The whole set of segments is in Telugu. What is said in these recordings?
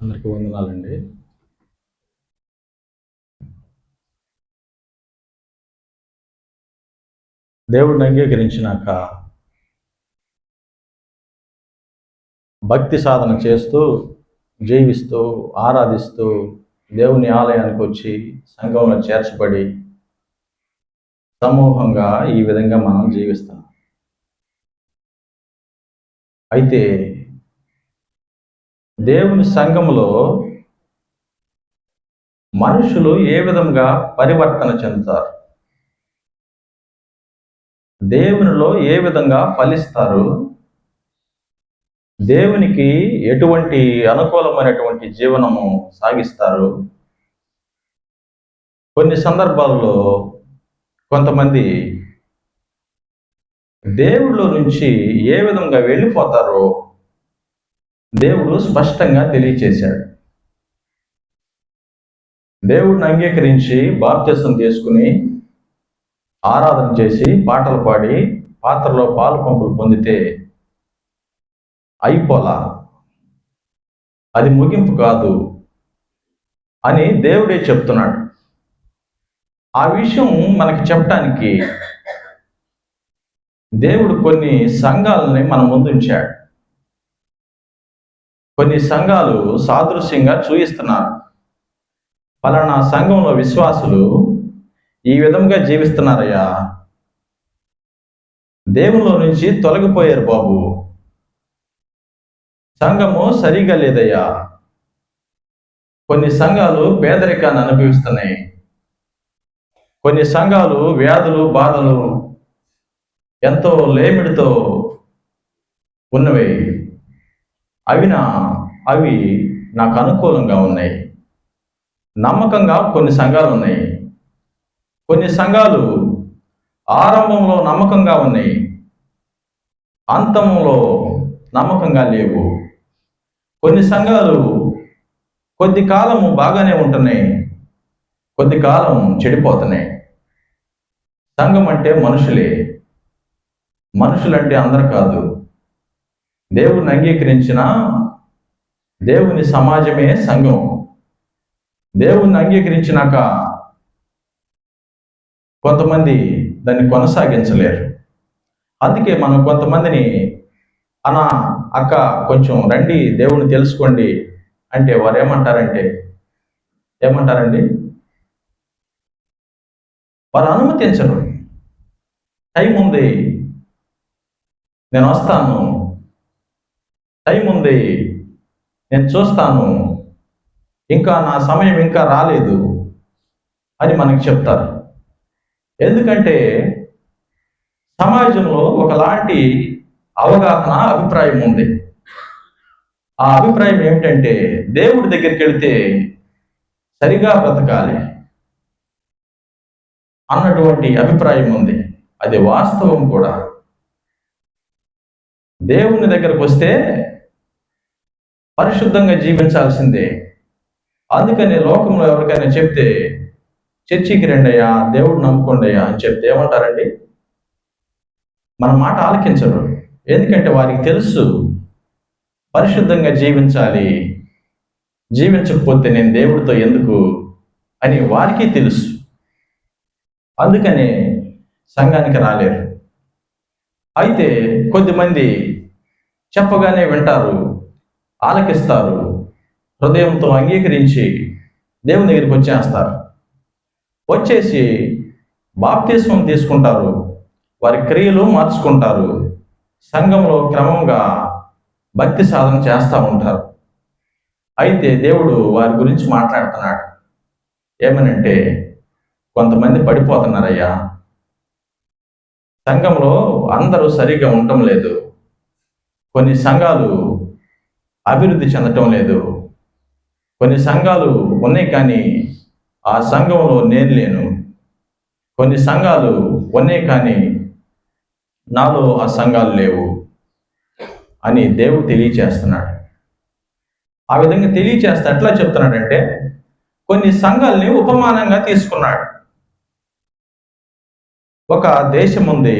అందరికీ వందనాలండి. దేవుడిని అంగీకరించినాక భక్తి సాధన చేస్తూ, జీవిస్తూ, ఆరాధిస్తూ, దేవుని ఆలయానికి వచ్చి సంఘంలో చేర్చబడి సమూహంగా ఈ విధంగా మనం జీవిస్తాం. అయితే దేవుని సంఘములో మనుషులు ఏ విధంగా పరివర్తన చెందుతారు, దేవునిలో ఏ విధంగా ఫలిస్తారు, దేవునికి ఎటువంటి అనుకూలమైనటువంటి జీవనము సాగిస్తారు. కొన్ని సందర్భాల్లో కొంతమంది దేవుళ్ళ నుంచి ఏ విధంగా వెళ్ళిపోతారో దేవుడు స్పష్టంగా తెలియచేశాడు. దేవుడిని అంగీకరించి బాప్తిసం తీసుకుని ఆరాధన చేసి పాటలు పాడి పాత్రలో పాలు పంపులు పొందితే అయిపోలా, అది ముగింపు కాదు అని దేవుడే చెప్తున్నాడు. ఆ విషయం మనకి చెప్పడానికి దేవుడు కొన్ని సంఘాలని మన ముందు ఉంచాడు. కొన్ని సంఘాలు సాదృశ్యంగా చూయిస్తున్నారు. పలానా సంఘంలో విశ్వాసులు ఈ విధంగా జీవిస్తున్నారయ్యా, దేవునిలో నుంచి తొలగిపోయారు బాబు, సంఘము సరిగా లేదయ్యా. కొన్ని సంఘాలు పేదరికాన్ని అనుభవిస్తున్నాయి. కొన్ని సంఘాలు వ్యాధులు బాధలు ఎంతో లేమిడితో ఉన్నవి. అవి నాకు అనుకూలంగా ఉన్నాయి. నమ్మకంగా కొన్ని సంఘాలు ఉన్నాయి. కొన్ని సంఘాలు ఆరంభంలో నమ్మకంగా ఉన్నాయి, అంతంలో నమ్మకంగా లేవు. కొన్ని సంఘాలు కొద్ది కాలము బాగానే ఉంటున్నాయి, కొద్ది కాలం చెడిపోతున్నాయి. సంఘం అంటే మనుషులే. మనుషులంటే అందరు కాదు. దేవుని అంగీకరించిన దేవుని సమాజమే సంఘం. దేవుణ్ణి అంగీకరించినాక కొంతమంది దాన్ని కొనసాగించలేరు. అందుకే మనం కొంతమందిని అక్క కొంచెం రండి దేవుణ్ణి తెలుసుకోండి అంటే వారు ఏమంటారండి? వారు అనుమతించరు. టైం ఉంది, నేను వస్తాను, టైం ఉంది, నేను చూస్తాను, ఇంకా నా సమయం ఇంకా రాలేదు అని మనకి చెప్తారు. ఎందుకంటే సమాజంలో ఒకలాంటి అవగాహన, అభిప్రాయం ఉంది. ఆ అభిప్రాయం ఏమిటంటే దేవుడి దగ్గరికి వెళ్తే సరిగా బ్రతకాలి అన్నటువంటి అభిప్రాయం ఉంది. అది వాస్తవం కూడా. దేవుని దగ్గరకు వస్తే పరిశుద్ధంగా జీవించాల్సిందే. అందుకని లోకంలో ఎవరికైనా చెప్తే చర్చికి రండయ్యా, దేవుడు నమ్ముకోండి అయ్యా అని చెప్తే ఏమంటారండి? మన మాట ఆలకించరు. ఎందుకంటే వారికి తెలుసు పరిశుద్ధంగా జీవించాలి, జీవించకపోతే నేను దేవుడితో ఎందుకు అని వారికి తెలుసు. అందుకనే సంఘానికి రాలేరు. అయితే కొద్దిమంది చెప్పగానే వింటారు, ఆలకిస్తారు, హృదయంతో అంగీకరించి దేవుని దగ్గరికి వచ్చేసి బాప్తిస్మం తీసుకుంటారు, వారి క్రియలు మార్చుకుంటారు, సంఘంలో క్రమంగా భక్తి సాధన చేస్తూ ఉంటారు. అయితే దేవుడు వారి గురించి మాట్లాడుతున్నాడు. ఏమనంటే కొంతమంది పడిపోతున్నారయ్యా, సంఘంలో అందరూ సరిగా ఉండటం లేదు, కొన్ని సంఘాలు అభివృద్ధి చెందటం లేదు, కొన్ని సంఘాలు ఉన్నాయి కానీ ఆ సంఘంలో నేను లేను, కొన్ని సంఘాలు ఉన్నాయి కానీ నాలో ఆ సంఘాలు లేవు అని దేవుడు తెలియచేస్తున్నాడు. ఆ విధంగా తెలియచేస్తే ఎట్లా చెప్తున్నాడంటే కొన్ని సంఘాలని ఉపమానంగా తీసుకున్నాడు. ఒక దేశం ఉంది,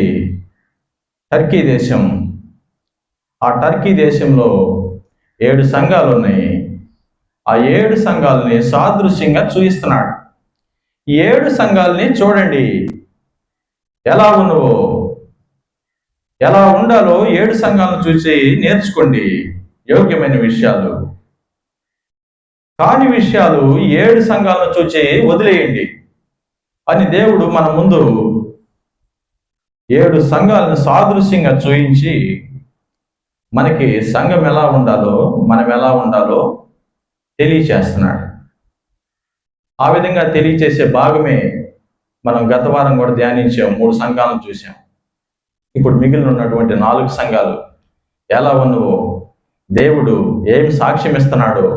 టర్కీ దేశం. ఆ టర్కీ దేశంలో 7 సంఘాలు ఉన్నాయి. ఆ 7 సంఘాలని సాదృశ్యంగా చూపిస్తున్నాడు. 7 సంఘాలని చూడండి, ఎలా ఉన్నవో, ఎలా ఉండాలో 7 సంఘాలను చూసి నేర్చుకోండి. యోగ్యమైన విషయాలు, కాని విషయాలు 7 సంఘాలను చూసి వదిలేయండి అని దేవుడు మన ముందు 7 సంఘాలను సాదృశ్యంగా చూయించి మనకి సంఘం ఎలా ఉండాలో, మనం ఎలా ఉండాలో తెలియచేస్తున్నాడు. ఆ విధంగా తెలియచేసే భాగమే మనం గత వారం కూడా ధ్యానించాం. 3 సంఘాలను చూసాం. ఇప్పుడు మిగిలిన ఉన్నటువంటి 4 సంఘాలు ఎలా ఉన్నవో, దేవుడు ఏం సాక్ష్యం ఇస్తున్నాడో,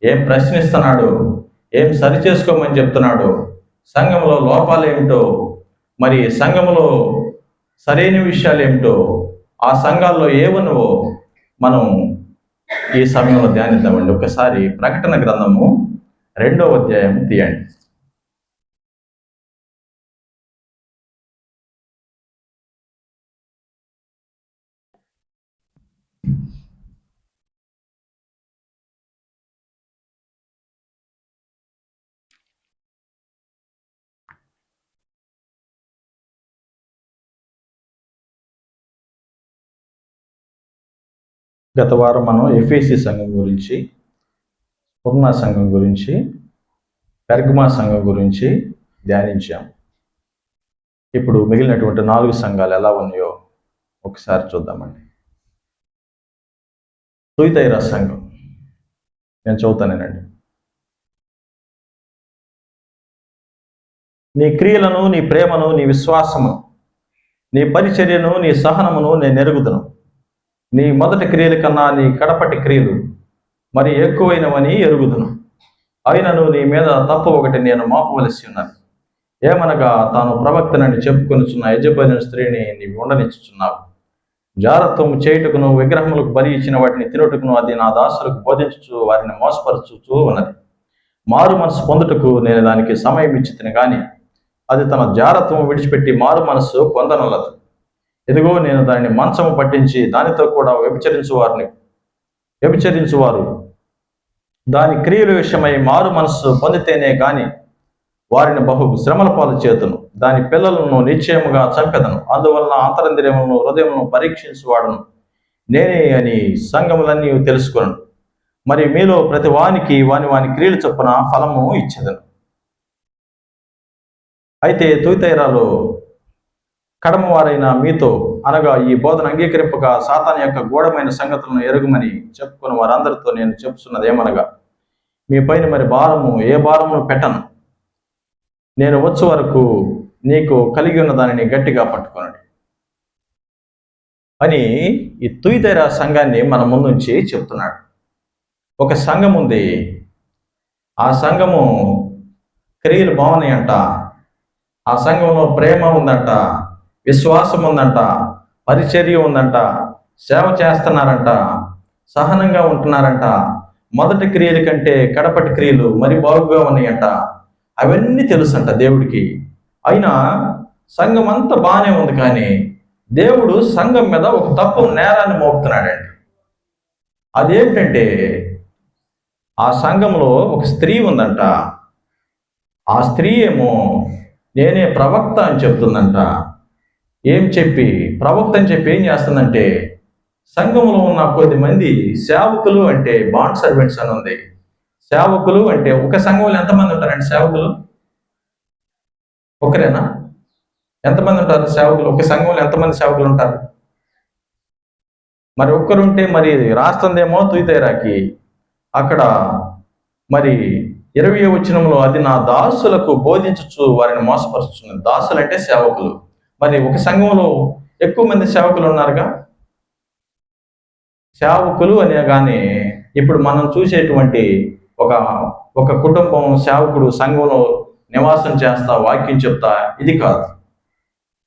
ఏం ప్రశ్నిస్తున్నాడో, ఏం సరి చేసుకోమని చెప్తున్నాడో, సంఘంలో లోపాలు ఏమిటో, మరి సంఘంలో సరైన విషయాలు ఏమిటో, ఆ సంఘాల్లో ఏమున్నవో మనం ఈ సమయంలో ధ్యానిద్దామండి. ఒకసారి ప్రకటన గ్రంథము 2వ అధ్యాయం తీయండి. గత వారం మనం ఎఫెసీ సంఘం గురించి, స్ముర్నా సంఘం గురించి, పెర్గమా సంఘం గురించి ధ్యానించాం. ఇప్పుడు మిగిలినటువంటి 4 సంఘాలు ఎలా ఉన్నాయో ఒకసారి చూద్దామండి. తుయతైరా సంఘం, నేను చదువుతానేనండి. నీ క్రియలను, నీ ప్రేమను, నీ విశ్వాసమును, నీ పరిచర్యను, నీ సహనమును నేను ఎరుగుదును. నీ మొదటి క్రియల కన్నా నీ కడపటి క్రియలు మరి ఎక్కువైనవని ఎరుగుదును. అయినను నీ మీద తప్పు ఒకటి నేను మోపవలసి ఉన్నది. ఏమనగా, తాను ప్రవక్తనని చెప్పుకొనుచున్న యజబలిన స్త్రీని నీవు ఉండనిచ్చుచున్నావు. జారత్వం చేయుటకును, విగ్రహములకు బలి ఇచ్చిన వాటిని తినుటకును అది నా దాసులకు బోధించుచు వారిని మోసపరచుచూ ఉన్నది. మారు మనసు పొందుటకు నేను దానికి సమయం ఇచ్చితిని గాని అది తన జారత్వం విడిచిపెట్టి మారు మనసు పొందనొల్లదు. ఇదిగో, నేను దానిని మంచము పట్టించి దానితో కూడా వ్యభిచరించువారు దాని క్రియల విషయమై మారు మనస్సు పొందితేనే గాని వారిని బహు శ్రమల పాలు చేతును. దాని పిల్లలను నిశ్చయముగా చంపెదను. అందువలన అంతరంద్రియములను హృదయమును పరీక్షించువాడును నేనే అని సంఘములన్నీ తెలుసుకొను. మరి మీలో ప్రతి వానికి వాని క్రియలు చొప్పున ఫలము ఇచ్చేదను. అయితే తుయతైరాలో కడమవారైన మీతో, అనగా ఈ బోధన అంగీకరింపక సాతాను యొక్క గూఢమైన సంగతులను ఎరుగుమని చెప్పుకున్న వారందరితో నేను చెప్తున్నది ఏమనగా, మీ పైన మరి ఏ భారమును పెట్టను. నేను వచ్చే వరకు నీకు కలిగి ఉన్న దానిని గట్టిగా పట్టుకొనండి అని ఈ తుయతైరా సంఘాన్ని మన ముందుంచి చెప్తున్నాడు. ఒక సంఘం ఉంది. ఆ సంఘము క్రియలు బాగున్నాయంట. ఆ సంఘంలో ప్రేమ ఉందంట, విశ్వాసం ఉందంట, పరిచర్య ఉందంట, సేవ చేస్తున్నారంట, సహనంగా ఉంటున్నారంట, మొదటి క్రియల కంటే కడపటి క్రియలు మరి బాగుగా ఉన్నాయంట. అవన్నీ తెలుసంట దేవుడికి. అయినా సంఘం అంతా బాగానే ఉంది, కానీ దేవుడు సంఘం మీద ఒక తప్పు నేరాన్ని మోపుతున్నాడండి. అదేమిటంటే, ఆ సంఘంలో ఒక స్త్రీ ఉందంట. ఆ స్త్రీ ఏమో నేనే ప్రవక్త అని చెప్తుందంట. ప్రవక్త అని చెప్పి ఏం చేస్తుందంటే, సంఘంలో ఉన్న కొద్దిమంది సేవకులు అంటే బాండ్ సర్వెంట్స్ అని ఉంది. సేవకులు అంటే ఒక సంఘంలో ఎంతమంది ఉంటారండి సేవకులు? ఒకరేనా? ఎంతమంది ఉంటారు సేవకులు? ఒక సంఘంలో ఎంతమంది సేవకులు ఉంటారు? మరి ఒక్కరుంటే మరి రాస్తుందేమో తుయతైరాకి. అక్కడ మరి 20వ వచనంలో, అది నా దాసులకు బోధించుచు వారిని మోసపరుచుచున్నది. దాసులు అంటే సేవకులు. మరి ఒక సంఘంలో ఎక్కువ మంది సేవకులు ఉన్నారుగా. సేవకులు అనే కానీ ఇప్పుడు మనం చూసేటువంటి ఒక కుటుంబం సేవకుడు సంఘంలో నివాసం చేస్తా వాక్యం చెప్తా ఇది కాదు.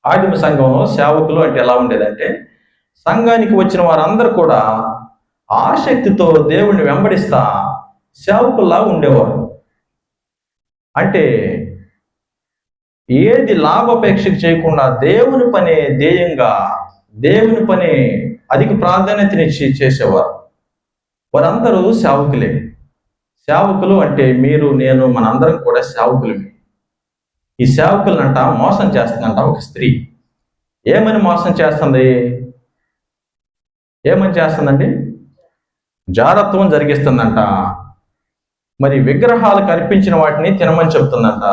ఆదిమ సంఘంలో సేవకులు అంటే ఎలా ఉండేదంటే, సంఘానికి వచ్చిన వారందరూ కూడా ఆసక్తితో దేవుణ్ణి వెంబడిస్తా సేవకుల్లా ఉండేవారు. అంటే ఏది లాభాపేక్ష చేయకుండా దేవుని పని ధ్యేయంగా, దేవుని పని అధిక ప్రాధాన్యతనిచ్చి చేసేవారు. వారందరూ సేవకులే. సేవకులు అంటే మీరు, నేను, మనందరం కూడా సేవకులమే. ఈ సేవకులనంట మోసం చేస్తుందంట ఒక స్త్రీ. ఏమని మోసం చేస్తుంది? ఏమని చేస్తుందండి? జారత్వం జరిగిస్తుందంట. మరి విగ్రహాలకు అర్పించిన వాటిని తినమని చెప్తుందంట.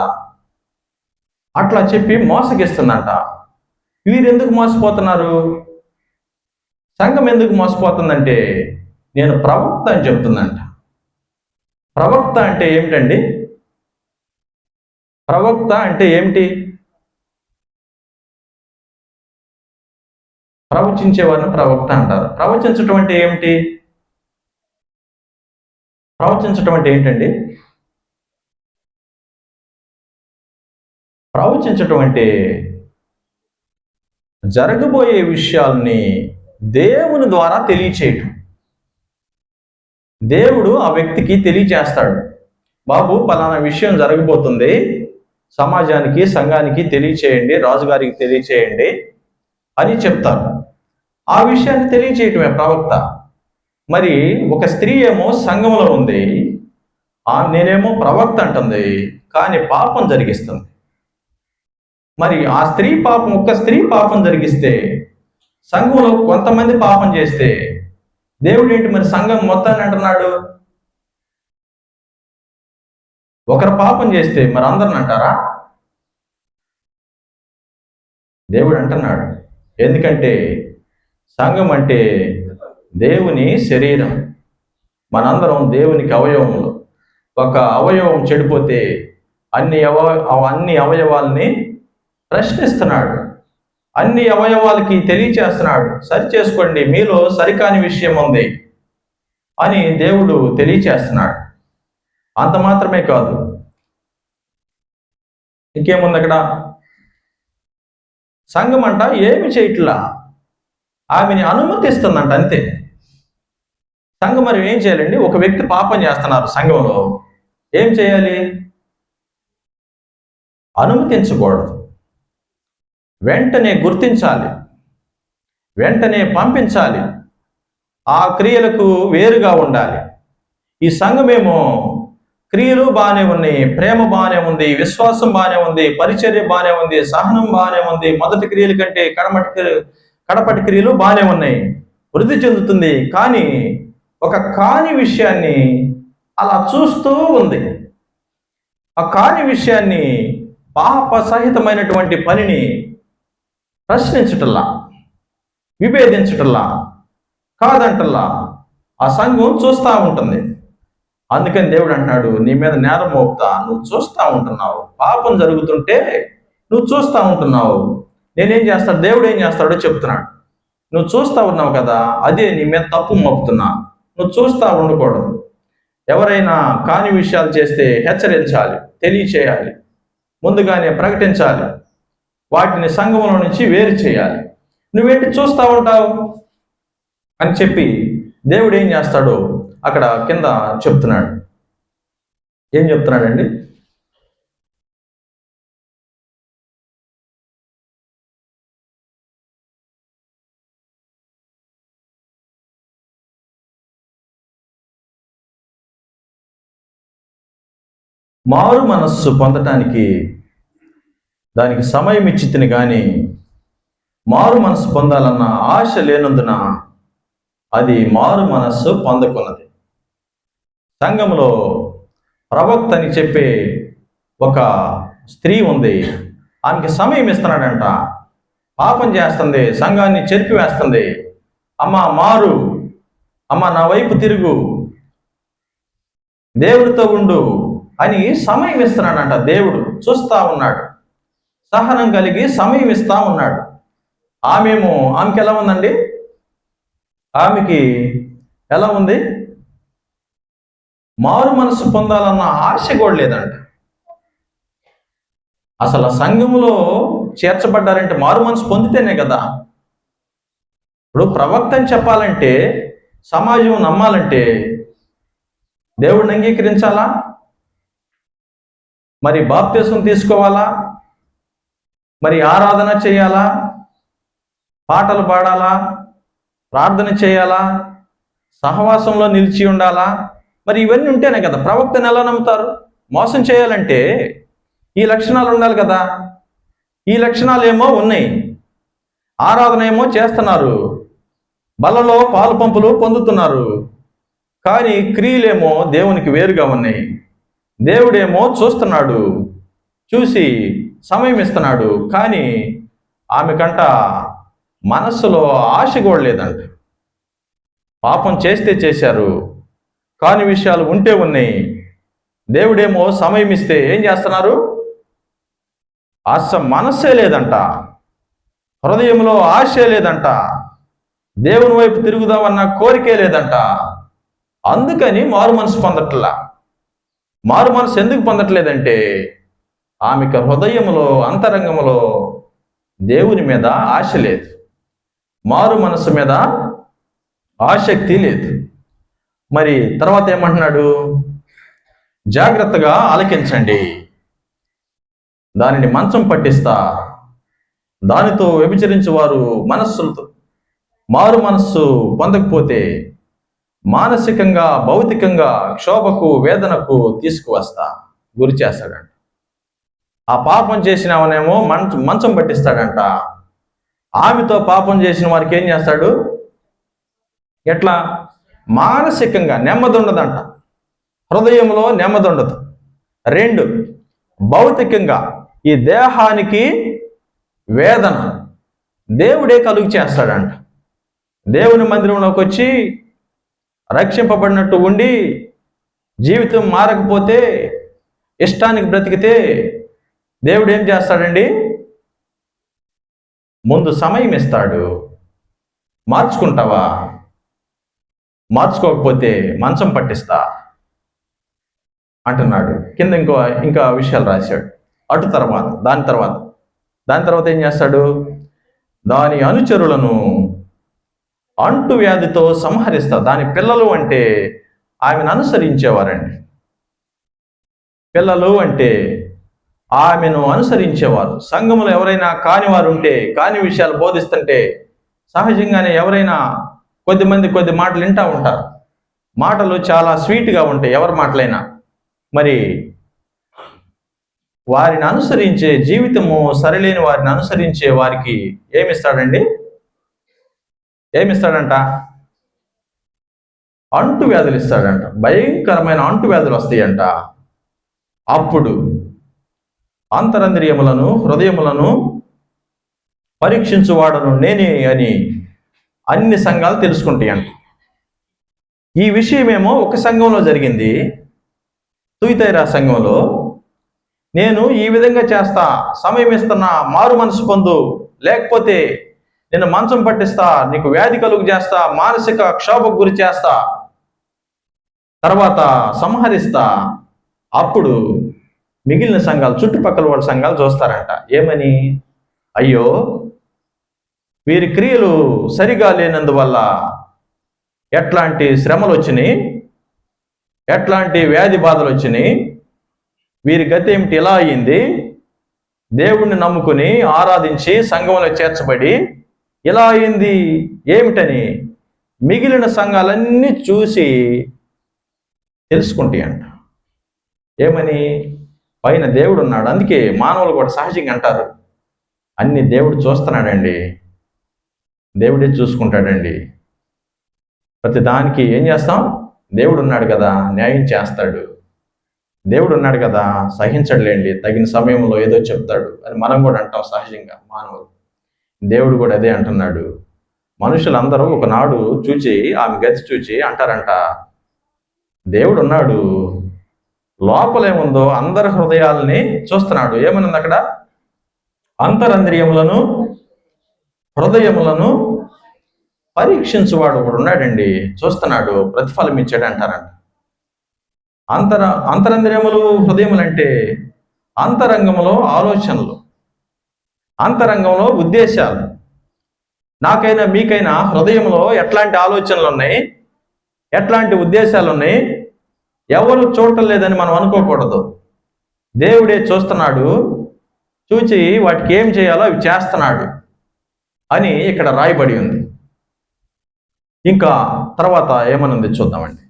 అట్లా చెప్పి మోసగిస్తుందంట. వీరెందుకు మోసపోతున్నారు? సంఘం ఎందుకు మోసపోతుందంటే, నేను ప్రవక్త అని చెప్తుందంట. ప్రవక్త అంటే ఏమిటండి? ప్రవక్త అంటే ఏమిటి? ప్రవచించేవారిని ప్రవక్త అంటారు. ప్రవచించటం అంటే ఏమిటి? ప్రవచించటం అంటే ఏంటండి? ప్రవచించటం అంటే జరగబోయే విషయాల్ని దేవుని ద్వారా తెలియచేయటం. దేవుడు ఆ వ్యక్తికి తెలియచేస్తాడు. బాబు, పలానా విషయం జరగబోతుంది, సమాజానికి, సంఘానికి తెలియచేయండి, రాజుగారికి తెలియచేయండి అని చెప్తారు. ఆ విషయాన్ని తెలియచేయటమే ప్రవక్త. మరి ఒక స్త్రీ ఏమో సంఘంలో ఉంది, నేనేమో ప్రవక్త అంటుంది, కానీ పాపం జరిగిస్తుంది. మరి ఆ స్త్రీ పాపం, ఒక్క స్త్రీ పాపం జరిగిస్తే, సంఘంలో కొంతమంది పాపం చేస్తే, దేవుడు ఏంటి మరి సంఘం మొత్తాన్ని అంటున్నాడు? ఒకరు పాపం చేస్తే మరి అందరిని అంటారా? దేవుడు అంటున్నాడు. ఎందుకంటే సంఘం అంటే దేవుని శరీరం. మనందరం దేవునికి అవయవములు. ఒక అవయవం చెడిపోతే అన్ని అవయవాల్ని ప్రశ్నిస్తున్నాడు. అన్ని అవయవాలకి తెలియచేస్తున్నాడు, సరి చేసుకోండి, మీలో సరికాని విషయం ఉంది అని దేవుడు తెలియచేస్తున్నాడు. అంత మాత్రమే కాదు, ఇంకేముంది అక్కడ? సంఘం అంట ఏమి చేయట్లా, ఆమెని అనుమతిస్తుందంట, అంతే. సంఘం మరి ఏం చేయాలండి? ఒక వ్యక్తి పాపం చేస్తున్నారు సంఘంలో, ఏం చేయాలి? అనుమతించకూడదు. వెంటనే గుర్తించాలి, వెంటనే పంపించాలి. ఆ క్రియలకు వేరుగా ఉండాలి. ఈ సంఘమేమో క్రియలు బాగానే ఉన్నాయి, ప్రేమ బాగానే ఉంది, విశ్వాసం బాగానే ఉంది, పరిచర్య బాగానే ఉంది, సహనం బాగానే ఉంది, మొదటి క్రియల కంటే కడపటి క్రియలు బాగానే ఉన్నాయి, వృద్ధి చెందుతుంది. కానీ ఒక కాని విషయాన్ని అలా చూస్తూ ఉంది. ఆ కాని విషయాన్ని, పాప సహితమైనటువంటి పనిని ప్రశ్నించటల్లా, విభేదించటల్లా, కాదంటల్లా ఆ సంఘం చూస్తూ ఉంటుంది. అందుకని దేవుడు అంటున్నాడు, నీ మీద నేరం మోపుతా, నువ్వు చూస్తూ ఉంటున్నావు, పాపం జరుగుతుంటే నువ్వు చూస్తూ ఉంటున్నావు, నేనేం చేస్తాడు, దేవుడు ఏం చేస్తాడో చెప్తున్నాడు. నువ్వు చూస్తూ ఉన్నావు కదా, అదే నీ మీద తప్పు మోపుతున్నా. నువ్వు చూస్తూ ఉండకూడదు. ఎవరైనా కాని విషయాలు చేస్తే హెచ్చరించాలి, తెలియచేయాలి, ముందుగానే ప్రకటించాలి, వాటిని సంఘంలో నుంచి వేరు చేయాలి. నువ్వేంటి చూస్తూ ఉంటావు అని చెప్పి దేవుడు ఏం చేస్తాడో అక్కడ కింద చెప్తున్నాడు. ఏం చెప్తున్నాడండి? మారు మనస్సు పొందటానికి దానికి సమయం ఇచ్చితిని కానీ మారు మనస్సు పొందాలన్న ఆశ లేనందున అది మారు మనస్సు పొందకున్నది. సంఘంలో ప్రవక్త అని చెప్పే ఒక స్త్రీ ఉంది, ఆమెకి సమయం ఇస్తున్నాడంట. పాపం చేస్తుంది, సంఘాన్ని చెరిపివేస్తుంది. అమ్మ మారు, అమ్మ నా వైపు తిరుగు, దేవుడితో ఉండు అని సమయం ఇస్తున్నాడంట. దేవుడు చూస్తా ఉన్నాడు, సహనం కలిగి సమయం ఇస్తా ఉన్నాడు. ఆమెకి ఎలా ఉందండి? ఆమెకి ఎలా ఉంది? మారు మనసు పొందాలన్న ఆశ కూడా లేదంట. అసలు సంఘములో చేర్చబడ్డారంటే మారు మనసు పొందితేనే కదా. ఇప్పుడు ప్రవక్తని చెప్పాలంటే, సమాజం నమ్మాలంటే దేవుడిని అంగీకరించాలా, మరి బాప్తిసం తీసుకోవాలా, మరి ఆరాధన చేయాలా, పాటలు పాడాలా, ప్రార్థన చేయాలా, సహవాసంలో నిలిచి ఉండాలా, మరి ఇవన్నీ ఉంటేనే కదా ప్రవక్తను ఎలా నమ్ముతారు? మోసం చేయాలంటే ఈ లక్షణాలు ఉండాలి కదా. ఈ లక్షణాలు ఏమో ఉన్నాయి, ఆరాధన ఏమో చేస్తున్నారు, బలలో పాలు పంపులు పొందుతున్నారు, కానీ క్రియలేమో దేవునికి వేరుగా ఉన్నాయి. దేవుడేమో చూస్తున్నాడు, చూసి సమయం ఇస్తున్నాడు, కానీ ఆమెకంట మనస్సులో ఆశ కూడా లేదంట. పాపం చేస్తే చేశారు, కాని విషయాలు ఉంటే ఉన్నాయి. దేవుడేమో సమయం ఇస్తే ఏం చేస్తున్నారు? మనస్సే లేదంట, హృదయంలో ఆశే లేదంట, దేవుని వైపు తిరుగుదామన్న కోరికే లేదంట. అందుకని మారు మనసు పొందట్లా. మారు మనసు ఎందుకు పొందట్లేదంటే ఆమెకు హృదయంలో అంతరంగంలో దేవుని మీద ఆశ లేదు, మారు మనసు మీద ఆసక్తి లేదు. మరి తర్వాత ఏమంటున్నాడు? జాగ్రత్తగా ఆలకించండి, దానిని మంచం పట్టిస్తా, దానితో వ్యభిచరించు వారు మనస్సులతో మారు మనస్సు పొందకపోతే మానసికంగా భౌతికంగా క్షోభకు వేదనకు తీసుకువస్తా, గురి చేస్తాడంట. ఆ పాపం చేసినవనేమో మంచం పట్టిస్తాడంట. ఆమెతో పాపం చేసిన వారికి ఏం చేస్తాడు? ఎట్లా? మానసికంగా నెమ్మది ఉండదంట, హృదయంలో నెమ్మది ఉండదు. 2, భౌతికంగా ఈ దేహానికి వేదన దేవుడే కలుగు చేస్తాడంట. దేవుని మందిరంలోకి వచ్చి రక్షింపబడినట్టు ఉండి జీవితం మారకపోతే, ఇష్టానికి బ్రతికితే దేవుడు ఏం చేస్తాడండి? ముందు సమయం ఇస్తాడు. మార్చుకుంటావా? మార్చుకోకపోతే మంచం పట్టిస్తా అంటున్నాడు. కింద ఇంకా విషయాలు రాశాడు. దాని తర్వాత ఏం చేస్తాడు? దాని అనుచరులను అంటు వ్యాధితో సంహరిస్తా. దాని పిల్లలు అంటే ఆమెను అనుసరించేవారండి. పిల్లలు అంటే ఆమెను అనుసరించేవారు. సంఘములో ఎవరైనా కాని వారు ఉంటే, కాని విషయాలు బోధిస్తుంటే సహజంగానే ఎవరైనా కొద్ది మాటలు వింటూ ఉంటారు. మాటలు చాలా స్వీట్గా ఉంటాయి, ఎవరి మాటలైనా. మరి వారిని అనుసరించే జీవితము సరిలేని వారిని అనుసరించే వారికి ఏమిస్తాడంట? అంటు వ్యాధులు ఇస్తాడంట. భయంకరమైన అంటు వ్యాధులు వస్తాయంట. అప్పుడు అంతరంద్రియములను హృదయములను పరీక్షించువాడను నేనే అని అన్ని సంఘాలు తెలుసుకుంటాయంట. ఈ విషయమేమో ఒక సంఘంలో జరిగింది, తుయితైరా సంఘంలో. నేను ఈ విధంగా చేస్తా, సమయం ఇస్తున్నా, మారు మనసు పొందు, లేకపోతే నేను మంచం పట్టిస్తా, నీకు వ్యాధి కలుగు చేస్తా, మానసిక క్షోభకు గురి చేస్తా, తర్వాత సంహరిస్తా. అప్పుడు మిగిలిన సంఘాలు, చుట్టుపక్కల వాళ్ళ సంఘాలు చూస్తారంట. ఏమని? అయ్యో, వీరి క్రియలు సరిగా లేనందువల్ల ఎట్లాంటి శ్రమలు వచ్చినాయి, ఎట్లాంటి వ్యాధి బాధలు వచ్చినాయి, వీరి గతి ఏమిటి ఇలా అయ్యింది, దేవుణ్ణి నమ్ముకుని ఆరాధించి సంఘంలో చేర్చబడి ఇలా అయింది ఏమిటని మిగిలిన సంఘాలన్నీ చూసి తెలుసుకుంటాయంట. ఏమని? పైన దేవుడు ఉన్నాడు. అందుకే మానవులు కూడా సహజంగా అంటారు, అన్ని దేవుడు చూస్తున్నాడండి, దేవుడే చూసుకుంటాడండి. ప్రతి దానికి ఏం చేస్తాం? దేవుడు ఉన్నాడు కదా, న్యాయం చేస్తాడు, దేవుడు ఉన్నాడు కదా, సహించడలేండి, తగిన సమయంలో ఏదో చెప్తాడు అని మనం కూడా అంటాం సహజంగా మానవులు. దేవుడు కూడా అదే అంటున్నాడు. మనుషులందరూ ఒకనాడు చూచి, ఆమె గతి చూచి అంటారంట, దేవుడు ఉన్నాడు, లోపలేముందో అందరి హృదయాలని చూస్తున్నాడు. ఏమనుంది అక్కడ? అంతరంద్రియములను హృదయములను పరీక్షించువాడు ఒకడు ఉన్నాడండి, చూస్తున్నాడు, ప్రతిఫలం ఇచ్చాడు అంటారంట. అంతరంద్రియములు హృదయములు అంటే అంతరంగంలో ఆలోచనలు, అంతరంగంలో ఉద్దేశాలు. నాకైనా మీకైనా హృదయంలో ఎట్లాంటి ఆలోచనలు ఉన్నాయి, ఎట్లాంటి ఉద్దేశాలు ఉన్నాయి, ఎవరు చూడటం లేదని మనం అనుకోకూడదు. దేవుడే చూస్తున్నాడు, చూచి వాటికి ఏం చేయాలో అవి చేస్తున్నాడు అని ఇక్కడ రాయబడి ఉంది. ఇంకా తర్వాత ఏమనుంది చూద్దామండి.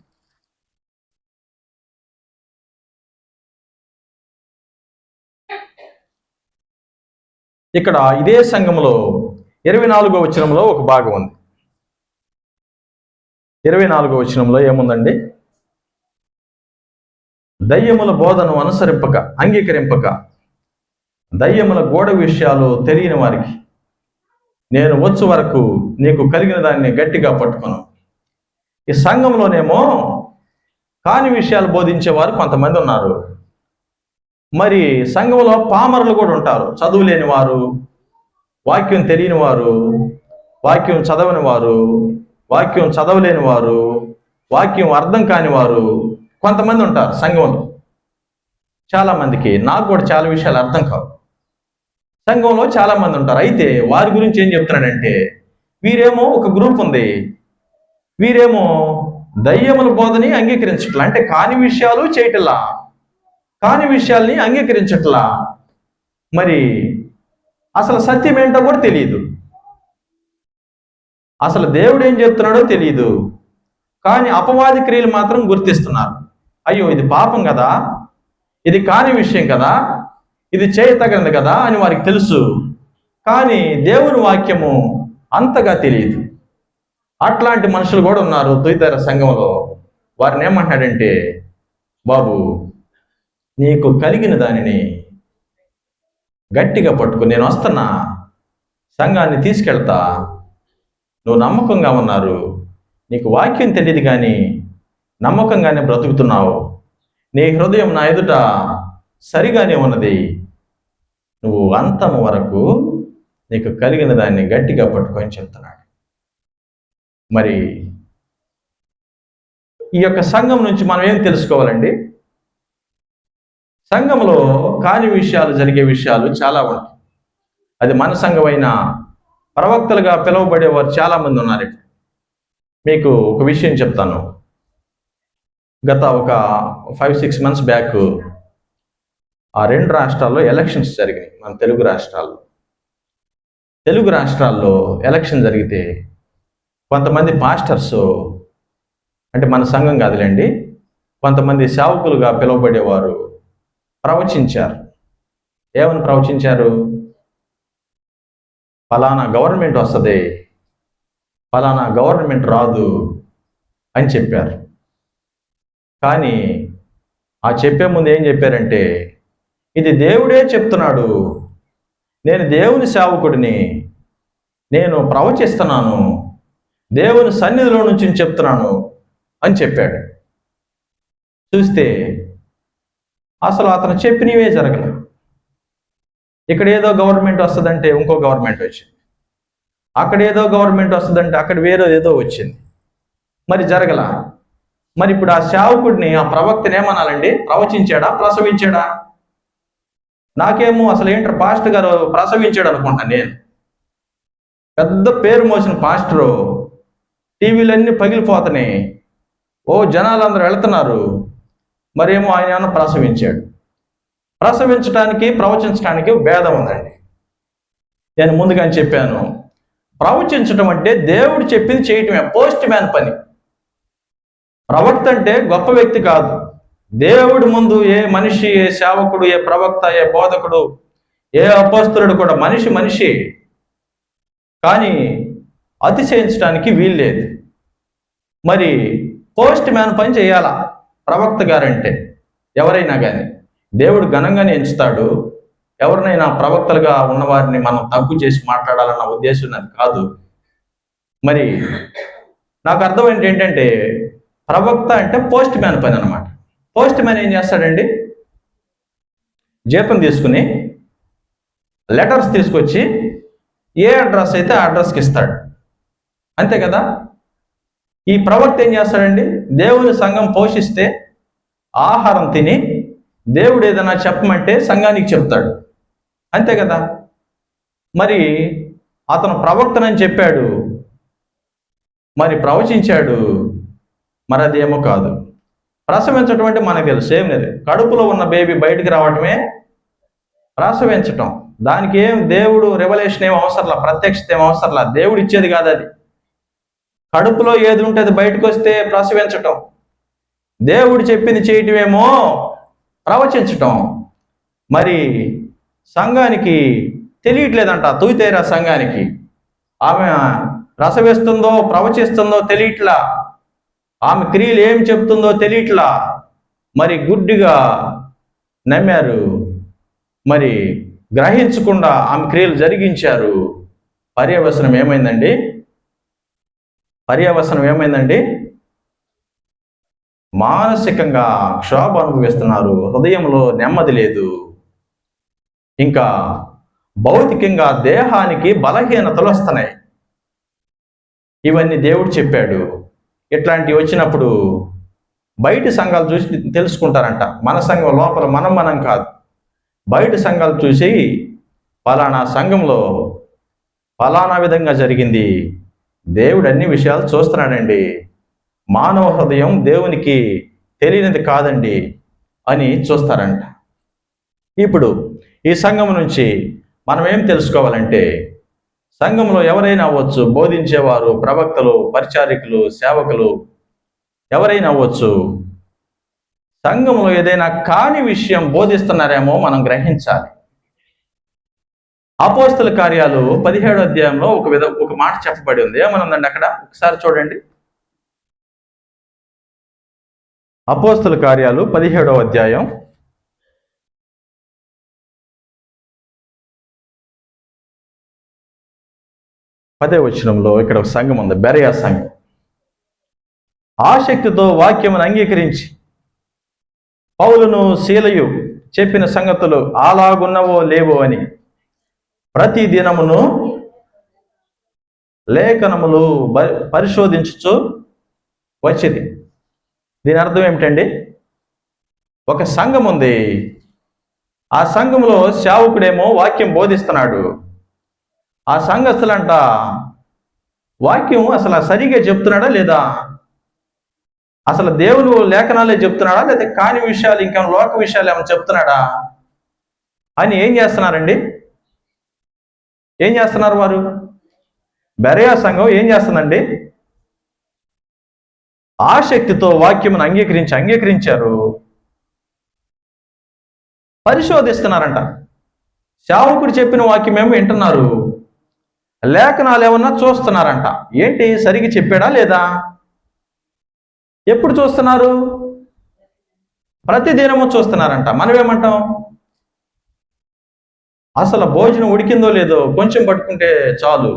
ఇక్కడ ఇదే సంఘములో 24వ వచనంలో ఒక భాగం ఉంది. 24వ వచనంలో ఏముందండి? దయ్యముల బోధను అనుసరింపక, అంగీకరింపక, దయ్యముల గూఢ విషయాలు తెలియని వారికి నేను వచ్చు వరకు నీకు కలిగిన దాన్ని గట్టిగా పట్టుకొను. ఈ సంఘంలోనేమో కాని విషయాలు బోధించేవారు కొంతమంది ఉన్నారు. మరి సంఘంలో పామరులు కూడా ఉంటారు. చదువు లేని వారు, వాక్యం తెలియని వారు, వాక్యం చదవని వారు, వాక్యం చదవలేని వారు, వాక్యం అర్థం కాని వారు కొంతమంది ఉంటారు సంఘంలో. చాలామందికి, నాకు కూడా చాలా విషయాలు అర్థం కావు. సంఘంలో చాలామంది ఉంటారు. అయితే వారి గురించి ఏం చెప్తున్నాడంటే, వీరేమో ఒక గ్రూప్ ఉంది, వీరేమో దయ్యముల బోధని అంగీకరించట్లా, అంటే కాని విషయాలు చేయటల్లా, కాని విషయాల్ని అంగీకరించట్లా. మరి అసలు సత్యం ఏంటో కూడా తెలియదు, అసలు దేవుడు ఏం చెప్తున్నాడో తెలియదు. కానీ అపవాది క్రియలు మాత్రం గుర్తిస్తున్నారు. అయ్యో ఇది పాపం కదా, ఇది కాని విషయం కదా, ఇది చేయతగినది కదా అని వారికి తెలుసు. కానీ దేవుని వాక్యము అంతగా తెలియదు. అట్లాంటి మనుషులు కూడా ఉన్నారు తుయితైర సంఘంలో. వారిని ఏమంటాడంటే, బాబు నీకు కలిగిన దానిని గట్టిగా పట్టుకుని నేను వస్తున్నా, సంఘాన్ని తీసుకెళ్తా, నువ్వు నమ్మకంగా ఉన్నారు, నీకు వాక్యం తెలియదు కానీ నమ్మకంగానే బ్రతుకుతున్నావు, నీ హృదయం నా ఎదుట సరిగానే ఉన్నది, నువ్వు అంతము వరకు నీకు కలిగిన దాన్ని గట్టిగా పట్టుకొని చెప్తున్నాడు. మరి ఈ యొక్క సంఘం నుంచి మనం ఏం తెలుసుకోవాలండి? సంఘంలో కాని విషయాలు, జరిగే విషయాలు చాలా ఉంటాయి. అది మన సంఘమైన ప్రవక్తలుగా పిలువబడేవారు చాలామంది ఉన్నారు. మీకు ఒక విషయం చెప్తాను. గత ఒక 5-6 months బ్యాక్ ఆ 2 రాష్ట్రాల్లో ఎలక్షన్స్ జరిగినాయి. మన తెలుగు రాష్ట్రాల్లో ఎలక్షన్ జరిగితే కొంతమంది పాస్టర్స్, అంటే మన సంఘం కాదులేండి, కొంతమంది సేవకులుగా పిలువబడేవారు ప్రవచించారు. ఏమని ప్రవచించారు? ఫలానా గవర్నమెంట్ వస్తుంది, ఫలానా గవర్నమెంట్ రాదు అని చెప్పారు. కానీ ఆ చెప్పే ముందు ఏం చెప్పారంటే, ఇది దేవుడే చెప్తున్నాడు, నేను దేవుని సేవకుడిని, నేను ప్రవచిస్తున్నాను, దేవుని సన్నిధిలో నుంచి చెప్తున్నాను అని చెప్పాడు. చూస్తే అసలు అతను చెప్పినవే జరగల. ఇక్కడ ఏదో గవర్నమెంట్ వస్తుందంటే ఇంకో గవర్నమెంట్ వచ్చింది, అక్కడ ఏదో గవర్నమెంట్ వస్తుందంటే అక్కడ వేరే ఏదో వచ్చింది, మరి జరగల. మరి ఇప్పుడు ఆ సేవకుడిని, ఆ ప్రవక్తని ఏమనాలండి? ప్రవచించాడా, ప్రసవించాడా? నాకేమో అసలు ఏంటర్ పాస్టర్ గారు ప్రసవించాడు అనుకుంటా. నేను పెద్ద పేరు మోసిన పాస్టరు, టీవీలన్నీ పగిలిపోతున్నాయి, ఓ జనాలందరూ వెళ్తున్నారు, మరేమో ఆయన ఏమన్నా ప్రసవించాడు. ప్రసవించడానికి ప్రవచించడానికి భేదం ఉందండి. నేను ముందుగానే చెప్పాను, ప్రవచించడం అంటే దేవుడు చెప్పింది చేయటమే, పోస్ట్ మ్యాన్ పని. ప్రవక్త అంటే గొప్ప వ్యక్తి కాదు. దేవుడి ముందు ఏ మనిషి, ఏ సేవకుడు, ఏ ప్రవక్త, ఏ బోధకుడు, ఏ అపోస్తలుడు కూడా మనిషి. కానీ అతిశయించడానికి వీల్లేదు. మరి పోస్ట్ మ్యాన్ పని చేయాలా ప్రవక్త గారంటే? ఎవరైనా కానీ దేవుడు ఘనంగానే ఎంచుతాడు. ఎవరినైనా ప్రవక్తలుగా ఉన్నవారిని మనం తగ్గు చేసి మాట్లాడాలన్న ఉద్దేశం నాకు కాదు. మరి నాకు అర్థమైంది ఏంటంటే, ప్రవక్త అంటే పోస్ట్ మ్యాన్ పని అనమాట. పోస్ట్ మ్యాన్ ఏం చేస్తాడండి? జీతం తీసుకుని లెటర్స్ తీసుకొచ్చి ఏ అడ్రస్ అయితే ఆ అడ్రస్కి ఇస్తాడు, అంతే కదా. ఈ ప్రవక్త ఏం చేస్తాడండి? దేవుని సంఘం పోషిస్తే ఆహారం తిని దేవుడు ఏదైనా చెప్పమంటే సంఘానికి చెప్తాడు, అంతే కదా. మరి అతను ప్రవక్తనని చెప్పాడు, మరి ప్రవచించాడు, మరి అదేమో కాదు. ప్రసవించటం అంటే మనకు తెలుసు, ఏం లేదు, కడుపులో ఉన్న బేబీ బయటికి రావటమే ప్రసవించటం. దానికి ఏం దేవుడు రెవల్యూషన్ ఏం అవసరంలా, ప్రత్యక్షత ఏం అవసరంలా, దేవుడు ఇచ్చేది కాదు అది. కడుపులో ఏది ఉంటే అది బయటకు వస్తే ప్రసవించటం. దేవుడు చెప్పింది చేయటమేమో ప్రవచించటం. మరి సంఘానికి తెలియట్లేదంట తుయితైరా సంఘానికి. ఆమె రసవేస్తుందో ప్రవచిస్తుందో తెలియట్లా, ఆమె క్రియలు ఏం చెప్తుందో తెలియట్లా. మరి గుడ్డిగా నమ్మారు, మరి గ్రహించకుండా ఆమె క్రియలు జరిగించారు. పర్యవసనం ఏమైందండి? మానసికంగా క్షోభ అనుభవిస్తున్నారు, హృదయంలో నెమ్మది లేదు. ఇంకా భౌతికంగా దేహానికి బలహీనతలు వస్తున్నాయి. ఇవన్నీ దేవుడు చెప్పాడు. ఇట్లాంటివి వచ్చినప్పుడు బయట సంఘాలు చూసి తెలుసుకుంటారంట. మన సంఘం లోపల మనం కాదు, బయట సంఘాలు చూసి ఫలానా సంఘంలో ఫలానా విధంగా జరిగింది, దేవుడు అన్ని విషయాలు చూస్తున్నాడండి, మానవ హృదయం దేవునికి తెలియనిది కాదండి అని చూస్తారంట. ఇప్పుడు ఈ సంఘం నుంచి మనం ఏం తెలుసుకోవాలంటే, సంఘంలో ఎవరైనా అవ్వచ్చు, బోధించేవారు, ప్రవక్తలు, పరిచారికులు, సేవకులు ఎవరైనా అవ్వచ్చు, సంఘంలో ఏదైనా కాని విషయం బోధిస్తున్నారేమో మనం గ్రహించాలి. అపోస్తల కార్యాలు 17వ అధ్యాయంలో ఒక మాట చెప్పబడి ఉంది. ఏమనుందండి అక్కడ? ఒకసారి చూడండి. అపోస్తల కార్యాలు 17వ అధ్యాయం 10వ వచనంలో ఇక్కడ ఒక సంఘం ఉంది, బెరయా సంఘం. ఆసక్తితో వాక్యమును అంగీకరించి పౌలును శీలయు చెప్పిన సంగతులు అలాగున్నవో లేవో అని ప్రతి దినమును లేఖనములు పరిశోధించుచు వచ్చింది. దీని అర్థం ఏమిటండి? ఒక సంఘం ఉంది, ఆ సంఘంలో సేవకుడేమో వాక్యం బోధిస్తున్నాడు. ఆ సంఘస్థులంట వాక్యం అసలు సరిగా చెప్తున్నాడా లేదా, అసలు దేవుడు లేఖనాలే చెప్తున్నాడా, లేదా కాని విషయాలు ఇంకా లోక విషయాలు ఏమైనా చెప్తున్నాడా అని ఏం చేస్తున్నారండి? ఏం చేస్తున్నారు వారు? బెరయా సంఘం ఏం చేస్తుందండి? ఆసక్తితో వాక్యమును అంగీకరించారు, పరిశోధిస్తున్నారంట. సేవకుడు చెప్పిన వాక్యం ఏమో వింటున్నారు, లేఖనాలు ఏమన్నా చూస్తున్నారంట. ఏంటి, సరిగ్గా చెప్పాడా లేదా? ఎప్పుడు చూస్తున్నారు? ప్రతిదినము చూస్తున్నారంట. మనమేమంటాం? అసలు భోజనం ఉడికిందో లేదో కొంచెం పట్టుకుంటే చాలు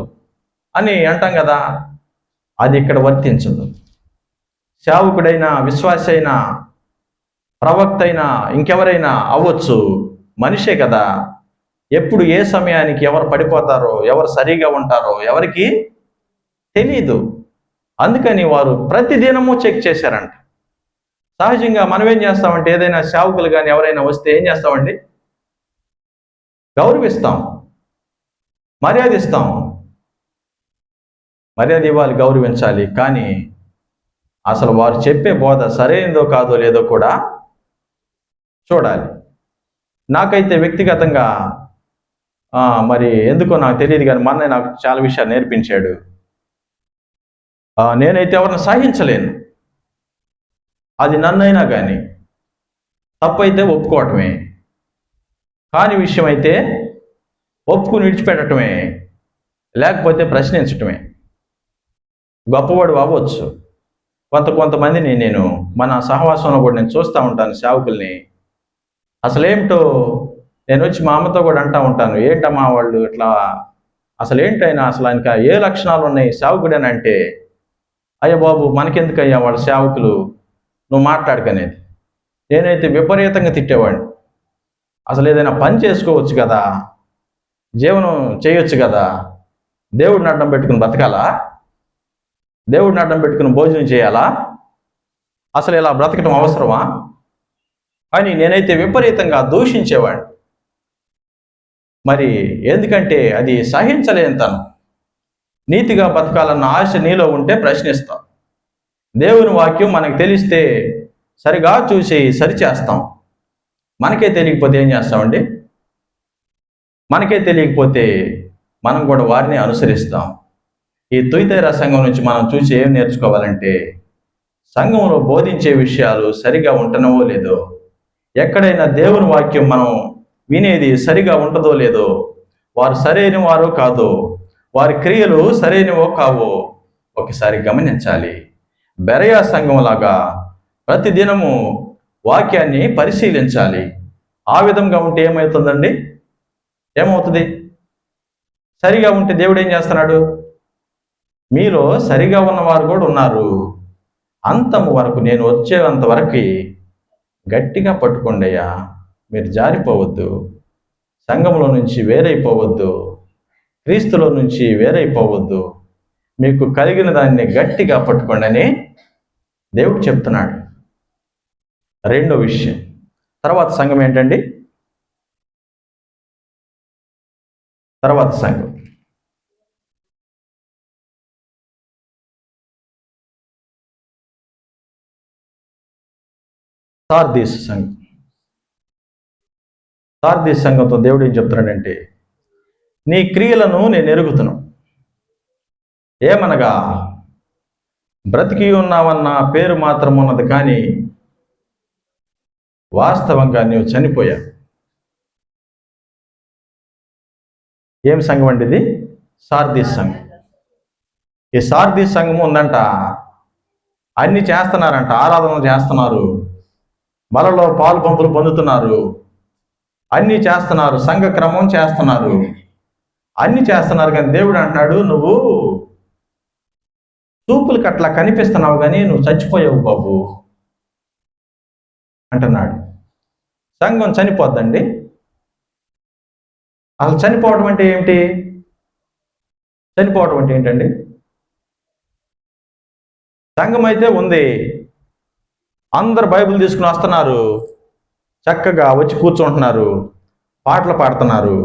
అని అంటాం కదా. అది ఇక్కడ వర్తించదు. సేవకుడైనా, విశ్వాస అయినా, ప్రవక్త అయినా, ఇంకెవరైనా అవ్వచ్చు, మనిషే కదా. ఎప్పుడు ఏ సమయానికి ఎవరు పడిపోతారో, ఎవరు సరిగా ఉంటారో ఎవరికి తెలీదు. అందుకని వారు ప్రతిదినము చెక్ చేశారంట. సహజంగా మనం ఏం చేస్తామంటే, ఏదైనా సేవకులు కానీ ఎవరైనా వస్తే ఏం చేస్తామండి? గౌరవిస్తాం, మర్యాద ఇస్తాం. మర్యాద ఇవ్వాలి, గౌరవించాలి. కానీ అసలు వారు చెప్పే బోధ సరైనదో కాదో లేదో కూడా చూడాలి. నాకైతే వ్యక్తిగతంగా మరి ఎందుకో నాకు తెలియదు కానీ మా అన్నయ్య నాకు చాలా విషయాలు నేర్పించాడు. నేనైతే ఎవరిని సహించలేను. అది నన్నైనా కానీ తప్పైతే ఒప్పుకోవటమే, కాని విషయం అయితే ఒప్పుకుని విడిచిపెట్టడమే, లేకపోతే ప్రశ్నించటమే. గొప్పవాడు అవ్వచ్చు. కొంతమందిని నేను మన సహవాసంలో కూడా నేను చూస్తూ ఉంటాను, సేవకుల్ని. అసలేమిటో నేను వచ్చి మా అమ్మతో కూడా అంటూ ఉంటాను, ఏంటమ్మా వాళ్ళు ఇట్లా, అసలు ఏంటైనా అసలు ఆయనకి ఏ లక్షణాలు ఉన్నాయి సేవకుడేనంటే, అయ్యా బాబు మనకెందుకయ్యా వాళ్ళ సేవకులు, నువ్వు మాట్లాడుకనేది. నేనైతే విపరీతంగా తిట్టేవాడిని. అసలు ఏదైనా పని చేసుకోవచ్చు కదా, జీవనం చేయొచ్చు కదా, దేవుడిని అడ్డం పెట్టుకుని బతకాలా, దేవుడిని అడ్డం పెట్టుకుని భోజనం చేయాలా, అసలు ఇలా బ్రతకటం అవసరమా అని నేనైతే విపరీతంగా దూషించేవాడిని. మరి ఎందుకంటే అది సహించలేనితనం. నీతిగా బతకాలన్న ఆశ నీలో ఉంటే ప్రశ్నిస్తాం. దేవుని వాక్యం మనకు తెలిస్తే సరిగా చూసి సరిచేస్తాం. మనకే తెలియకపోతే ఏం చేస్తామండి? మనకే తెలియకపోతే మనం కూడా వారిని అనుసరిస్తాం. ఈ తుయితైరా సంఘం నుంచి మనం చూసి ఏం నేర్చుకోవాలంటే, సంఘంలో బోధించే విషయాలు సరిగా ఉంటున్నావో లేదో, ఎక్కడైనా దేవుని వాక్యం మనం వినేది సరిగా ఉంటుందో లేదో, వారు సరైన వారో కాదో, వారి క్రియలు సరైనవో కావో ఒకసారి గమనించాలి. బెరయా సంఘం లాగా ప్రతిదినము వాక్యాన్ని పరిశీలించాలి. ఆ విధంగా ఉంటే ఏమవుతుందండి? ఏమవుతుంది? సరిగా ఉంటే దేవుడు ఏం చేస్తున్నాడు? మీలో సరిగా ఉన్నవారు కూడా ఉన్నారు, అంతము వరకు నేను వచ్చేంత వరకు గట్టిగా పట్టుకోండి అయ్యా, మీరు జారిపోవద్దు, సంఘంలో నుంచి వేరైపోవద్దు, క్రీస్తులో నుంచి వేరైపోవద్దు, మీకు కలిగిన దాన్ని గట్టిగా పట్టుకోండి అని దేవుడు చెప్తున్నాడు. రెండో విషయం, తర్వాత సంఘం ఏంటండి? తర్వాత సంఘం సార్దీస్ సంఘం. సార్దీస్ సంఘంతో దేవుడు ఏం చెప్తున్నాడంటే, నీ క్రియలను నేను ఎరుగుతును, ఏమనగా బ్రతికి ఉన్నావన్న పేరు మాత్రం ఉన్నది, కానీ వాస్తవంగా నీవు చనిపోయావు. ఏం సంఘం అండి ఇది? సార్దీస్ సంఘం. ఈ సార్దీస్ సంఘం ఉందంట, అన్ని చేస్తున్నారంట, ఆరాధనలు చేస్తున్నారు, బలలో పాలు పంపులు పొందుతున్నారు, అన్నీ చేస్తున్నారు, సంఘ క్రమం చేస్తున్నారు, అన్నీ చేస్తున్నారు. కానీ దేవుడు అంటున్నాడు, నువ్వు చూపులకు అట్లా కనిపిస్తున్నావు కానీ నువ్వు చచ్చిపోయావు బాబు అంటున్నాడు. సంఘం చనిపోద్దండి? అసలు చనిపోవడం అంటే ఏమిటి? చనిపోవడం అంటే ఏంటండి? సంఘం అయితే ఉంది, అందరు బైబిల్ తీసుకుని వస్తున్నారు, చక్కగా వచ్చి కూర్చుంటున్నారు, పాటలు పాడుతున్నారు,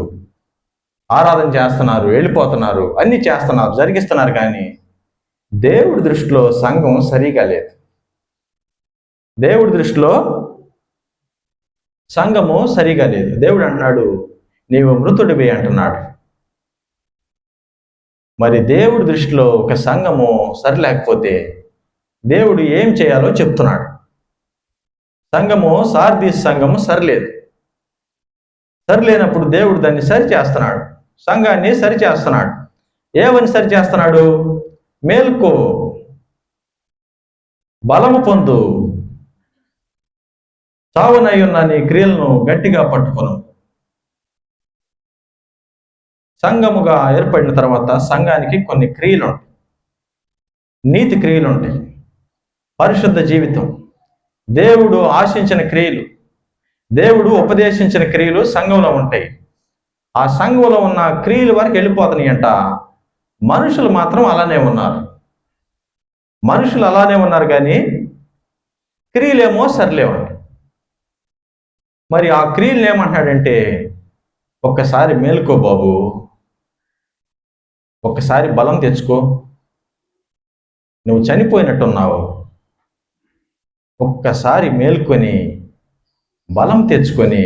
ఆరాధన చేస్తున్నారు, వెళ్ళిపోతున్నారు, అన్నీ చేస్తున్నారు, జరిగిస్తున్నారు. కానీ దేవుడి దృష్టిలో సంఘం సరిగా లేదు. దేవుడి దృష్టిలో సంఘము సరిగా లేదు. దేవుడు అంటున్నాడు, నీవు మృతుడివి అంటున్నాడు. మరి దేవుడి దృష్టిలో ఒక సంఘము సరిలేకపోతే దేవుడు ఏం చేయాలో చెప్తున్నాడు. సంఘము, సార్దీస్ సంఘము సరిలేదు. సరిలేనప్పుడు దేవుడు దాన్ని సరి చేస్తున్నాడు, సంఘాన్ని సరి చేస్తున్నాడు. ఏమని సరి చేస్తున్నాడు? మేల్కో, బలము పొందు, చావునై ఉన్న నీ క్రియలను గట్టిగా పట్టుకొను. సంఘముగా ఏర్పడిన తర్వాత సంఘానికి కొన్ని క్రియలు ఉంటాయి, నీతి క్రియలు ఉంటాయి, పరిశుద్ధ జీవితం, దేవుడు ఆశించిన క్రియలు, దేవుడు ఉపదేశించిన క్రియలు సంఘంలో ఉంటాయి. ఆ సంఘంలో ఉన్న క్రియల వరకు వెళ్ళిపోతున్నాయి అంట. మనుషులు మాత్రం అలానే ఉన్నారు. మనుషులు అలానే ఉన్నారు కానీ క్రియలేమో సరిలేవంట. మరి ఆ క్రియలు ఏమంటున్నాడంటే, ఒక్కసారి మేలుకో బాబు, ఒక్కసారి బలం తెచ్చుకో, నువ్వు చనిపోయినట్టున్నావు, ఒక్కసారి మేల్కొని బలం తెచ్చుకొని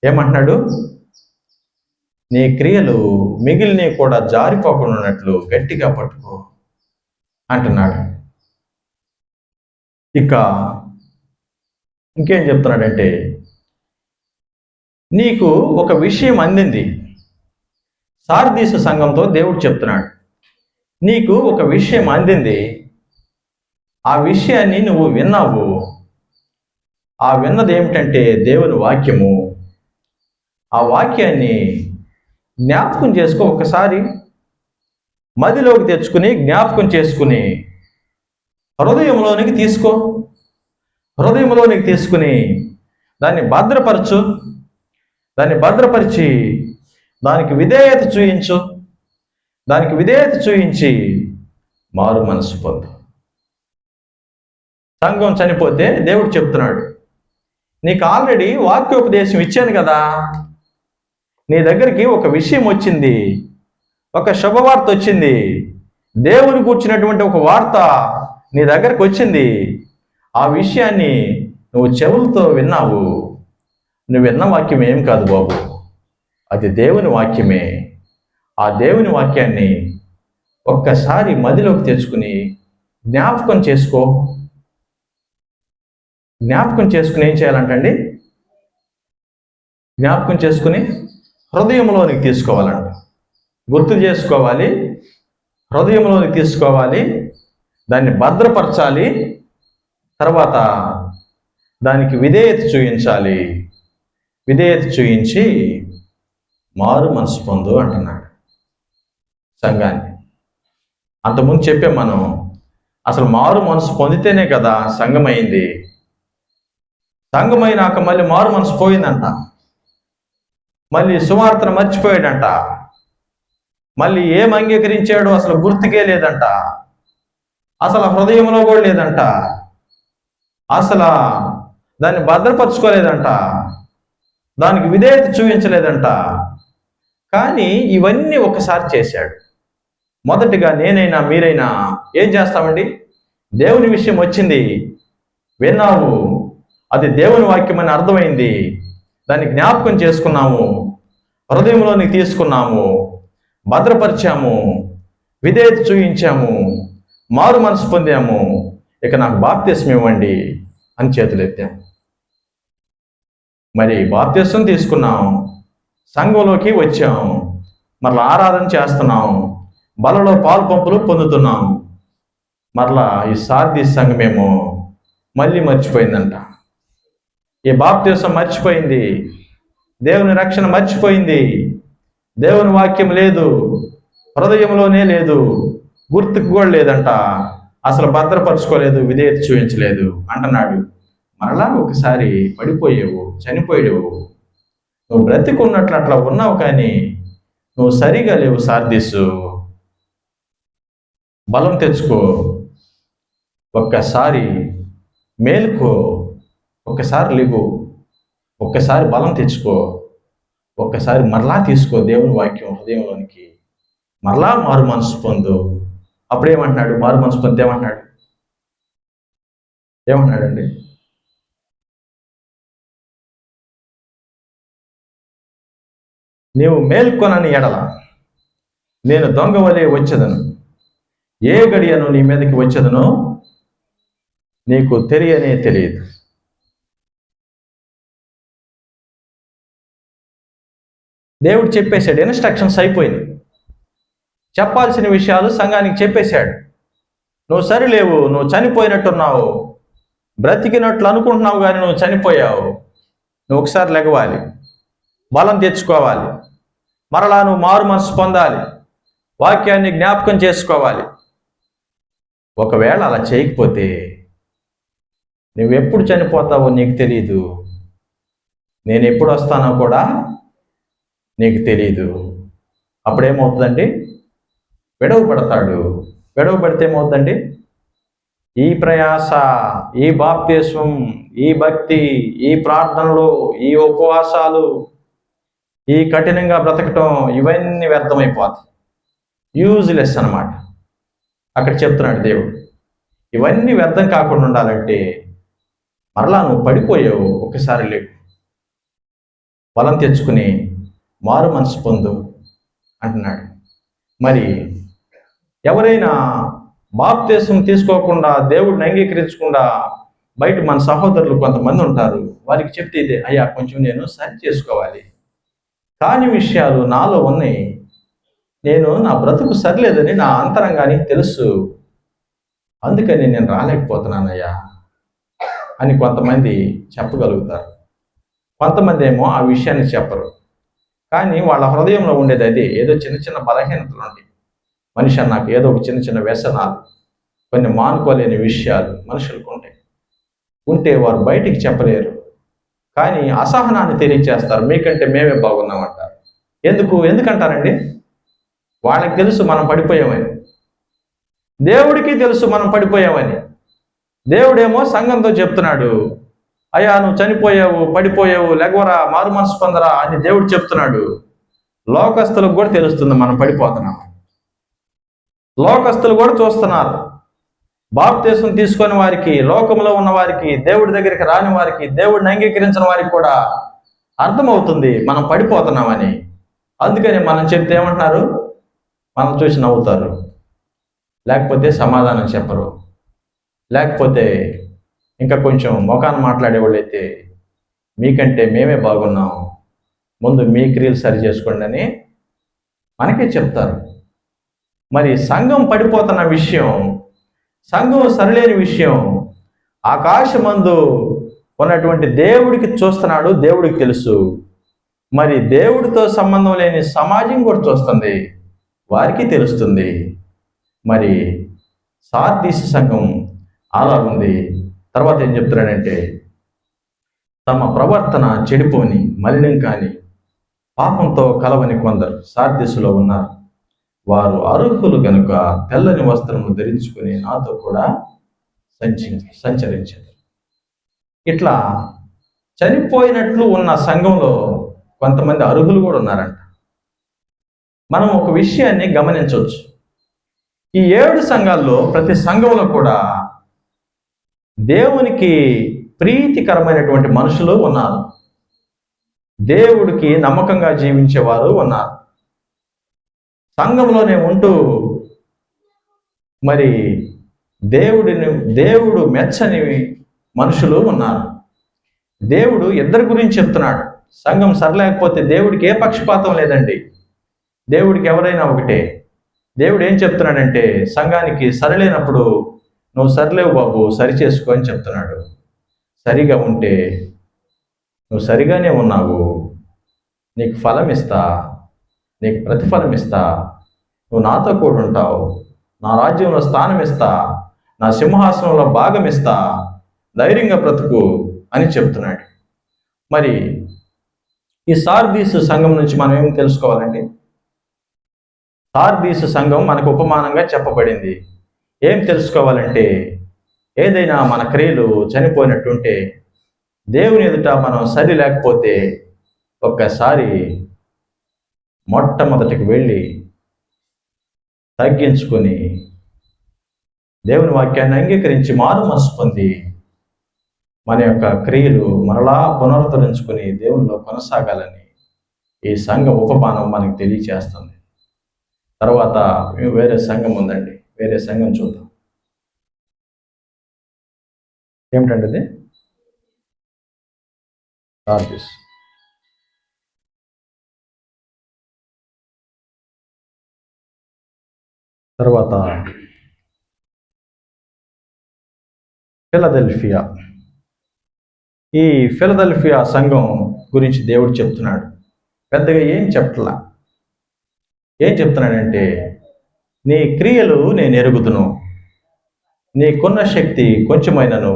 ఏమంటున్నాడు? నీ క్రియలు మిగిలినవి కూడా జారిపోకుండా ఉన్నట్లు గట్టిగా పట్టుకో అంటున్నాడు. ఇక ఇంకేం చెప్తున్నాడంటే, నీకు ఒక విషయం అందింది. సార్దీసు సంఘంతో దేవుడు చెప్తున్నాడు, నీకు ఒక విషయం అందింది, ఆ విషయాన్ని నువ్వు విన్నావు. ఆ విన్నది ఏమిటంటే దేవుని వాక్యము. ఆ వాక్యాన్ని జ్ఞాపకం చేసుకో, ఒకసారి మదిలోకి తెచ్చుకుని జ్ఞాపకం చేసుకుని హృదయంలోనికి తీసుకో. హృదయంలోనికి తీసుకుని దాన్ని భద్రపరచు, దాన్ని భద్రపరిచి దానికి విధేయత చూయించు, దానికి విధేయత చూయించి మారు మనసు పొందు. సంఘం చనిపోతే దేవుడు చెప్తున్నాడు, నీకు ఆల్రెడీ వాక్యోపదేశం ఇచ్చాను కదా, నీ దగ్గరికి ఒక విషయం వచ్చింది, ఒక శుభవార్త వచ్చింది, దేవుని కూర్చున్నటువంటి ఒక వార్త నీ దగ్గరకు వచ్చింది. ఆ విషయాన్ని నువ్వు చెవులతో విన్నావు. నువ్వు విన్న వాక్యం ఏం కాదు బాబు, అది దేవుని వాక్యమే. ఆ దేవుని వాక్యాన్ని ఒక్కసారి మదిలోకి తెచ్చుకుని జ్ఞాపకం చేసుకో. జ్ఞాపకం చేసుకుని ఏం చేయాలంటండి? జ్ఞాపకం చేసుకుని హృదయంలోనికి తీసుకోవాలంట. గుర్తు చేసుకోవాలి, హృదయంలోనికి తీసుకోవాలి, దాన్ని భద్రపరచాలి, తర్వాత దానికి విధేయత చూపించాలి. విధేయత చూపించి మారు మనసు పొందు అంటున్నాడు సంఘాన్ని. అంతకుముందు చెప్పాం మనం, అసలు మారు మనసు పొందితేనే కదా సంఘమైంది. సంఘమైనాక మళ్ళీ మారు మనసు పోయిందంట, మళ్ళీ సువార్తను మర్చిపోయాడంట, మళ్ళీ ఏం అంగీకరించాడో అసలు గుర్తుకే లేదంట, అసలు హృదయంలో కూడా లేదంట, అసలు దాన్ని భద్రపరచుకోలేదంట, దానికి విధేయత చూపించలేదంట. కానీ ఇవన్నీ ఒకసారి చేశాడు. మొదటిగా నేనైనా మీరైనా ఏం చేస్తామండి? దేవుని విషయం వచ్చింది, విన్నాము, అది దేవుని వాక్యం అని అర్థమైంది, దాన్ని జ్ఞాపకం చేసుకున్నాము, హృదయంలోనికి తీసుకున్నాము, భద్రపరిచాము, విధేయత చూపించాము, మారు మనసు పొందాము, ఇక నాకు బాప్తిస్మం ఇవ్వండి అని చేతులు ఎత్తాము. మరి బాప్తిస్మం తీసుకున్నాం, సంఘంలోకి వచ్చాం, మరలా ఆరాధన చేస్తున్నాం, బలలో పాలు పంపులు పొందుతున్నాం. మరలా ఈ సార్ది సంఘమేమో మళ్ళీ మర్చిపోయిందంట. ఈ బాప్తిస్మం మర్చిపోయింది, దేవుని రక్షణ మర్చిపోయింది, దేవుని వాక్యం లేదు, హృదయంలోనే లేదు, గుర్తుకు కూడా లేదంట, అసలు భద్రపరచుకోలేదు, విధేయత చూపించలేదు అంటున్నాడు. మరలా ఒకసారి పడిపోయావు, చనిపోయావు, నువ్వు బ్రతికున్నట్లు అట్లా ఉన్నావు, కానీ నువ్వు సరిగా లేవు. సార్దీసు, బలం తెచ్చుకో, ఒక్కసారి మేలుకో, ఒక్కసారి లేవు, ఒక్కసారి బలం తెచ్చుకో, ఒక్కసారి మరలా తీసుకో దేవుని వాక్యం హృదయంలోనికి, మరలా మారు మనసు పొందు. అప్పుడేమంటున్నాడు? మారు మనసు పొంది ఏమంటున్నాడు? ఏమంటున్నాడండి? నీవు మేల్కొనని ఎడల నేను దొంగ వలె వచ్చేదను, ఏ గడియను నీ మీదకి వచ్చేదనో నీకు తెలియనే తెలియదు. దేవుడు చెప్పేశాడు, ఇన్స్ట్రక్షన్స్ అయిపోయింది, చెప్పాల్సిన విషయాలు సంఘానికి చెప్పేశాడు. నువ్వు సరిలేవు, నువ్వు చనిపోయినట్టున్నావు, బ్రతికినట్లు అనుకుంటున్నావు కానీ నువ్వు చనిపోయావు. నువ్వు ఒకసారి లెగవాలి, బలం తెచ్చుకోవాలి, మరలా నువ్వు మారు మనసు పొందాలి, వాక్యాన్ని జ్ఞాపకం చేసుకోవాలి. ఒకవేళ అలా చేయకపోతే నువ్వెప్పుడు చనిపోతావో నీకు తెలీదు, నేను ఎప్పుడు వస్తానో కూడా నీకు తెలీదు. అప్పుడేమవుతుందండి? విడవ పడతాడు. విడవ పడితే ఏమవుతుందండి? ఈ ప్రయాస, ఈ బాప్తిస్మం, ఈ భక్తి, ఈ ప్రార్థనలు, ఈ ఉపవాసాలు, ఈ కఠినంగా బ్రతకటం, ఇవన్నీ వ్యర్థమైపోతాయి, యూజ్లెస్ అన్నమాట. అక్కడ చెప్తున్నాడు దేవుడు, ఇవన్నీ వ్యర్థం కాకుండా ఉండాలంటే మరలా నువ్వు పడిపోయావు, ఒకసారి లేవు, బలం తెచ్చుకుని మారు మనసు పొందు అంటున్నాడు. మరి ఎవరైనా బాప్తిస్మం తీసుకోకుండా, దేవుడిని అంగీకరించకుండా బయట మన సహోదరులు కొంతమంది ఉంటారు, వారికి చెప్తే ఇదే, అయ్యా కొంచెం నేను సరి చేసుకోవాలి, కాని విషయాలు నాలో ఉన్నాయి, నేను నా బ్రతుకు సరిలేదని నా అంతరంగానికి తెలుసు, అందుకని నేను రాలేకపోతున్నానయ్యా అని కొంతమంది చెప్పగలుగుతారు. కొంతమంది ఏమో ఆ విషయాన్ని చెప్పరు, కానీ వాళ్ళ హృదయంలో ఉండేది అదే, ఏదో చిన్న చిన్న బలహీనతలు ఉంటాయి. మనిషి అన్నాక ఏదో ఒక చిన్న చిన్న వ్యసనాలు, కొన్ని మానుకోలేని విషయాలు మనుషులకు ఉంటాయి. ఉంటే వారు బయటికి చెప్పలేరు, కానీ అసహనాన్ని తెలియచేస్తారు, మీకంటే మేమే బాగున్నామంటారు. ఎందుకంటారండి? వాళ్ళకి తెలుసు మనం పడిపోయామని, దేవుడికి తెలుసు మనం పడిపోయామని. దేవుడేమో సంఘంతో చెప్తున్నాడు, అయ్యా నువ్వు చనిపోయావు, పడిపోయావు, లెగవరా, మారు మనసు పొందరా అని దేవుడు చెప్తున్నాడు. లోకస్తులకు కూడా తెలుస్తుంది మనం పడిపోతున్నాం. లోకస్తులు కూడా చూస్తున్నారు. బాప్తిస్మం తీసుకొని వారికి, లోకంలో ఉన్న వారికి, దేవుడి దగ్గరికి రాని వారికి, దేవుడిని అంగీకరించిన వారికి కూడా అర్థమవుతుంది మనం పడిపోతున్నామని. అందుకని మనం చెప్తే ఏమంటున్నారు? మనం చూసి నవ్వుతారు, లేకపోతే సమాధానం చెప్పరు, లేకపోతే ఇంకా కొంచెం మొఖాన్ని మాట్లాడేవాళ్ళు అయితే మీకంటే మేమే బాగున్నాం, ముందు మీ క్రియలు సరి చేసుకోండి అని మనకే చెప్తారు. మరి సంఘం పడిపోతున్న విషయం, సంఘం సరిలేని విషయం ఆకాశమందు ఉన్నటువంటి దేవుడికి చూస్తున్నాడు, దేవుడికి తెలుసు. మరి దేవుడితో సంబంధం లేని సమాజం కూడా చూస్తుంది, వారికి తెలుస్తుంది. మరి సార్దీసు సంఘం అలాగుంది. తర్వాత ఏం చెప్తున్నాడంటే, తమ ప్రవర్తన చెడిపోని, మలినం కాని, పాపంతో కలవని కొందరు సార్దీసులో ఉన్నారు. వారు అర్హులు కనుక తెల్లని వస్త్రము ధరించుకుని నాతో కూడా సంచరించారు. ఇట్లా చనిపోయినట్లు ఉన్న సంఘంలో కొంతమంది అర్హులు కూడా ఉన్నారంట. మనం ఒక విషయాన్ని గమనించవచ్చు. ఈ 7 సంఘాల్లో ప్రతి సంఘంలో కూడా దేవునికి ప్రీతికరమైనటువంటి మనుషులు ఉన్నారు, దేవుడికి నమ్మకంగా జీవించేవారు ఉన్నారు. సంఘంలోనే ఉంటూ మరి దేవుడు మెచ్చని మనుషులు ఉన్నారు. దేవుడు ఇద్దరి గురించి చెప్తున్నాడు. సంఘం సరలేకపోతే దేవుడికి ఏ పక్షపాతం లేదండి. దేవుడికి ఎవరైనా ఒకటే. దేవుడు ఏం చెప్తున్నాడంటే, సంఘానికి సరిలేనప్పుడు నువ్వు సరిలేవు బాబు, సరి చేసుకో అని చెప్తున్నాడు. సరిగా ఉంటే నువ్వు సరిగానే ఉన్నావు, నీకు ఫలం ఇస్తా, నీకు ప్రతిఫలం ఇస్తా, నువ్వు నాతో కూడా ఉంటావు, నా రాజ్యంలో స్థానం ఇస్తా, నా సింహాసనంలో భాగం ఇస్తా, ధైర్యంగా బ్రతుకు అని చెప్తున్నాడు. మరి ఈ సార్దీసు సంఘం నుంచి మనం ఏం తెలుసుకోవాలండి? సార్దీసు సంఘం మనకు ఉపమానంగా చెప్పబడింది. ఏం తెలుసుకోవాలంటే, ఏదైనా మన క్రియలు చనిపోయినట్టుంటే, దేవుని ఎదుట మనం సరి లేకపోతే ఒక్కసారి మొట్టమొదటికి వెళ్ళి తగ్గించుకొని దేవుని వాక్యాన్ని అంగీకరించి మారు మనసు పొంది మన యొక్క క్రియలు మరలా పునరుద్ధరించుకొని దేవునిలో కొనసాగాలని ఈ సంఘం ఉపమానం మనకు తెలియచేస్తుంది. తర్వాత వేరే సంఘం ఉందండి, వేరే సంఘం చూద్దాం. ఏమిటండి అది? సార్దీస్. తర్వాత ఫిలదెల్ఫియా. ఈ ఫిలదెల్ఫియా సంఘం గురించి దేవుడు చెప్తున్నాడు. పెద్దగా ఏం చెప్పట్లా. ఏం చెప్తున్నాడంటే, నీ క్రియలు నేను ఎరుగుదును, నీకున్న శక్తి కొంచెమైనను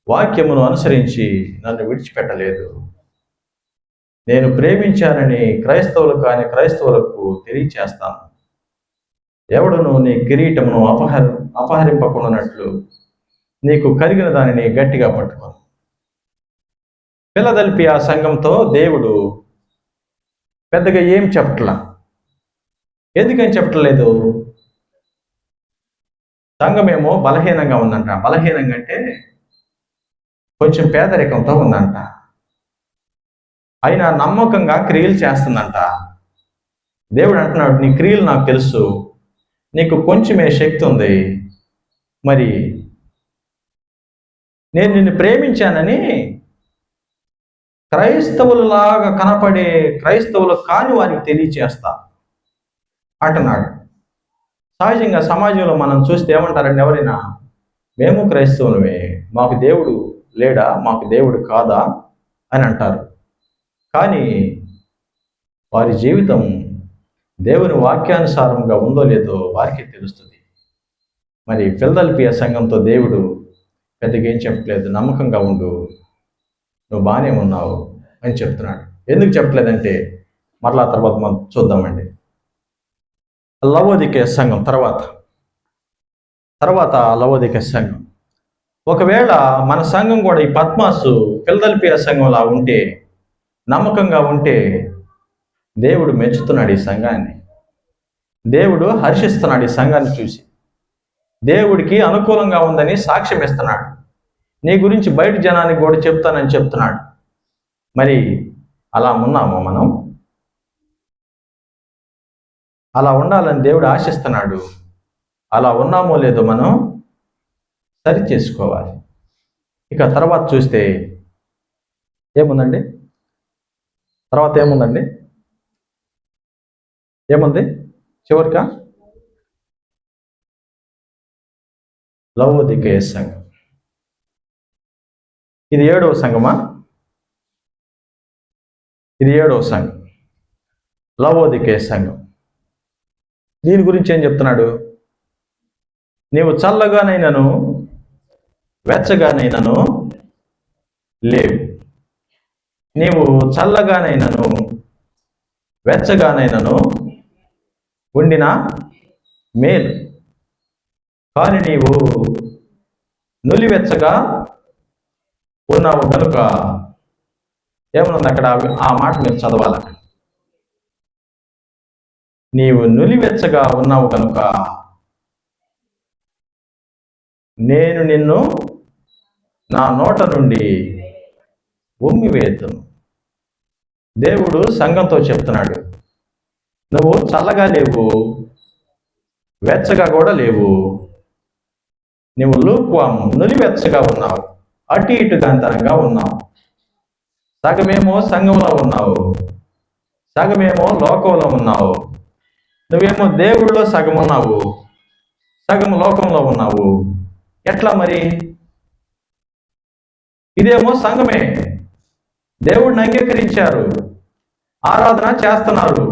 వాక్యమును అనుసరించి నన్ను విడిచిపెట్టలేదు. నేను ప్రేమించానని క్రైస్తవులు కాని క్రైస్తవులకు తెలియచేస్తాను. ఎవడును నీ కిరీటమును అపహరింపకున్నట్లు నీకు కలిగిన దానిని గట్టిగా పట్టుకో. ఫిలదెల్ఫియా సంఘంతో దేవుడు పెద్దగా ఏం చెప్పట్లా. ఎందుకని చెప్పట్లేదు? సంఘమేమో బలహీనంగా ఉందంట. బలహీనంగా అంటే కొంచెం పేదరికంతో ఉందంట. అయినా నమ్మకంగా క్రియలు చేస్తుందంట. దేవుడు అంటున్నాడు, నీ క్రియలు నాకు తెలుసు, నీకు కొంచెమే శక్తి ఉంది, మరి నేను నిన్ను ప్రేమించానని క్రైస్తవులలాగా కనపడే క్రైస్తవులు కాని వారికి తెలియచేస్తా అంటున్నాడు. సహజంగా సమాజంలో మనం చూస్తే ఏమంటారండి ఎవరైనా, మేము క్రైస్తవులమే, మాకు దేవుడు లేడా, మాకు దేవుడు కాదా అని అంటారు. కానీ వారి జీవితం దేవుని వాక్యానుసారంగా ఉందో లేదో వారికి తెలుస్తుంది. మరి ఫిలదెల్ఫియా సంఘంతో దేవుడు పెద్దగా ఏం చెప్పట్లేదు, నమ్మకంగా ఉండు, నువ్వు బాగానే ఉన్నావు అని చెప్తున్నాడు. ఎందుకు చెప్పలేదంటే మరలా తర్వాత మనం చూద్దామండి. లవోదికీయ సంఘం తర్వాత లవోదికీయ సంఘం. ఒకవేళ మన సంఘం కూడా ఈ పద్మాసు ఫిలదెల్ఫియా సంఘంలా ఉంటే, నమ్మకంగా ఉంటే, దేవుడు మెచ్చుతున్నాడు ఈ సంఘాన్ని, దేవుడు హర్షిస్తున్నాడు ఈ సంఘాన్ని చూసి, దేవుడికి అనుకూలంగా ఉందని సాక్ష్యం ఇస్తున్నాడు, నీ గురించి బయట జనానికి కూడా చెప్తానని చెప్తున్నాడు. మరి అలా ఉన్నామో మనం? అలా ఉండాలని దేవుడు ఆశిస్తున్నాడు. అలా ఉన్నామో లేదో మనం సరి చేసుకోవాలి. ఇక తర్వాత చూస్తే ఏముందండి? తర్వాత ఏముందండి? ఏముంది చివరిగా? లవోదికయ సంఘం. ఇది 7వ సంఘమా? ఇది 7వ సంఘం, లవోదికయ సంఘం. దీని గురించి ఏం చెప్తున్నాడు? నీవు చల్లగానైనను వెచ్చగానైనను లేవు. నీవు చల్లగానైనను వెచ్చగానైనను ఉండిన మేలు, కానీ నీవు నులివెచ్చగా ఉన్నావు కనుక. ఏమనుంది అక్కడ? ఆ మాట మీరు చదవాలి. నీవు నులివెచ్చగా ఉన్నావు కనుక నేను నిన్ను నా నోట నుండి ఉమ్మివేతును. దేవుడు సంఘంతో చెప్తున్నాడు, నువ్వు చల్లగా లేవు, వెచ్చగా కూడా లేవు. నువ్వు లూక్వామ్, నులివెచ్చగా ఉన్నావు, అటు ఇటు గంతరంగా ఉన్నావు. సగమేమో సంఘంలో ఉన్నావు, సగమేమో లోకంలో ఉన్నావు. నువ్వేమో దేవుళ్ళో సగం ఉన్నావు, సగం లోకంలో ఉన్నావు. ఎట్లా మరి? ఇదేమో సంఘమే, దేవుడిని అంగీకరించారు, ఆరాధన చేస్తున్నారు,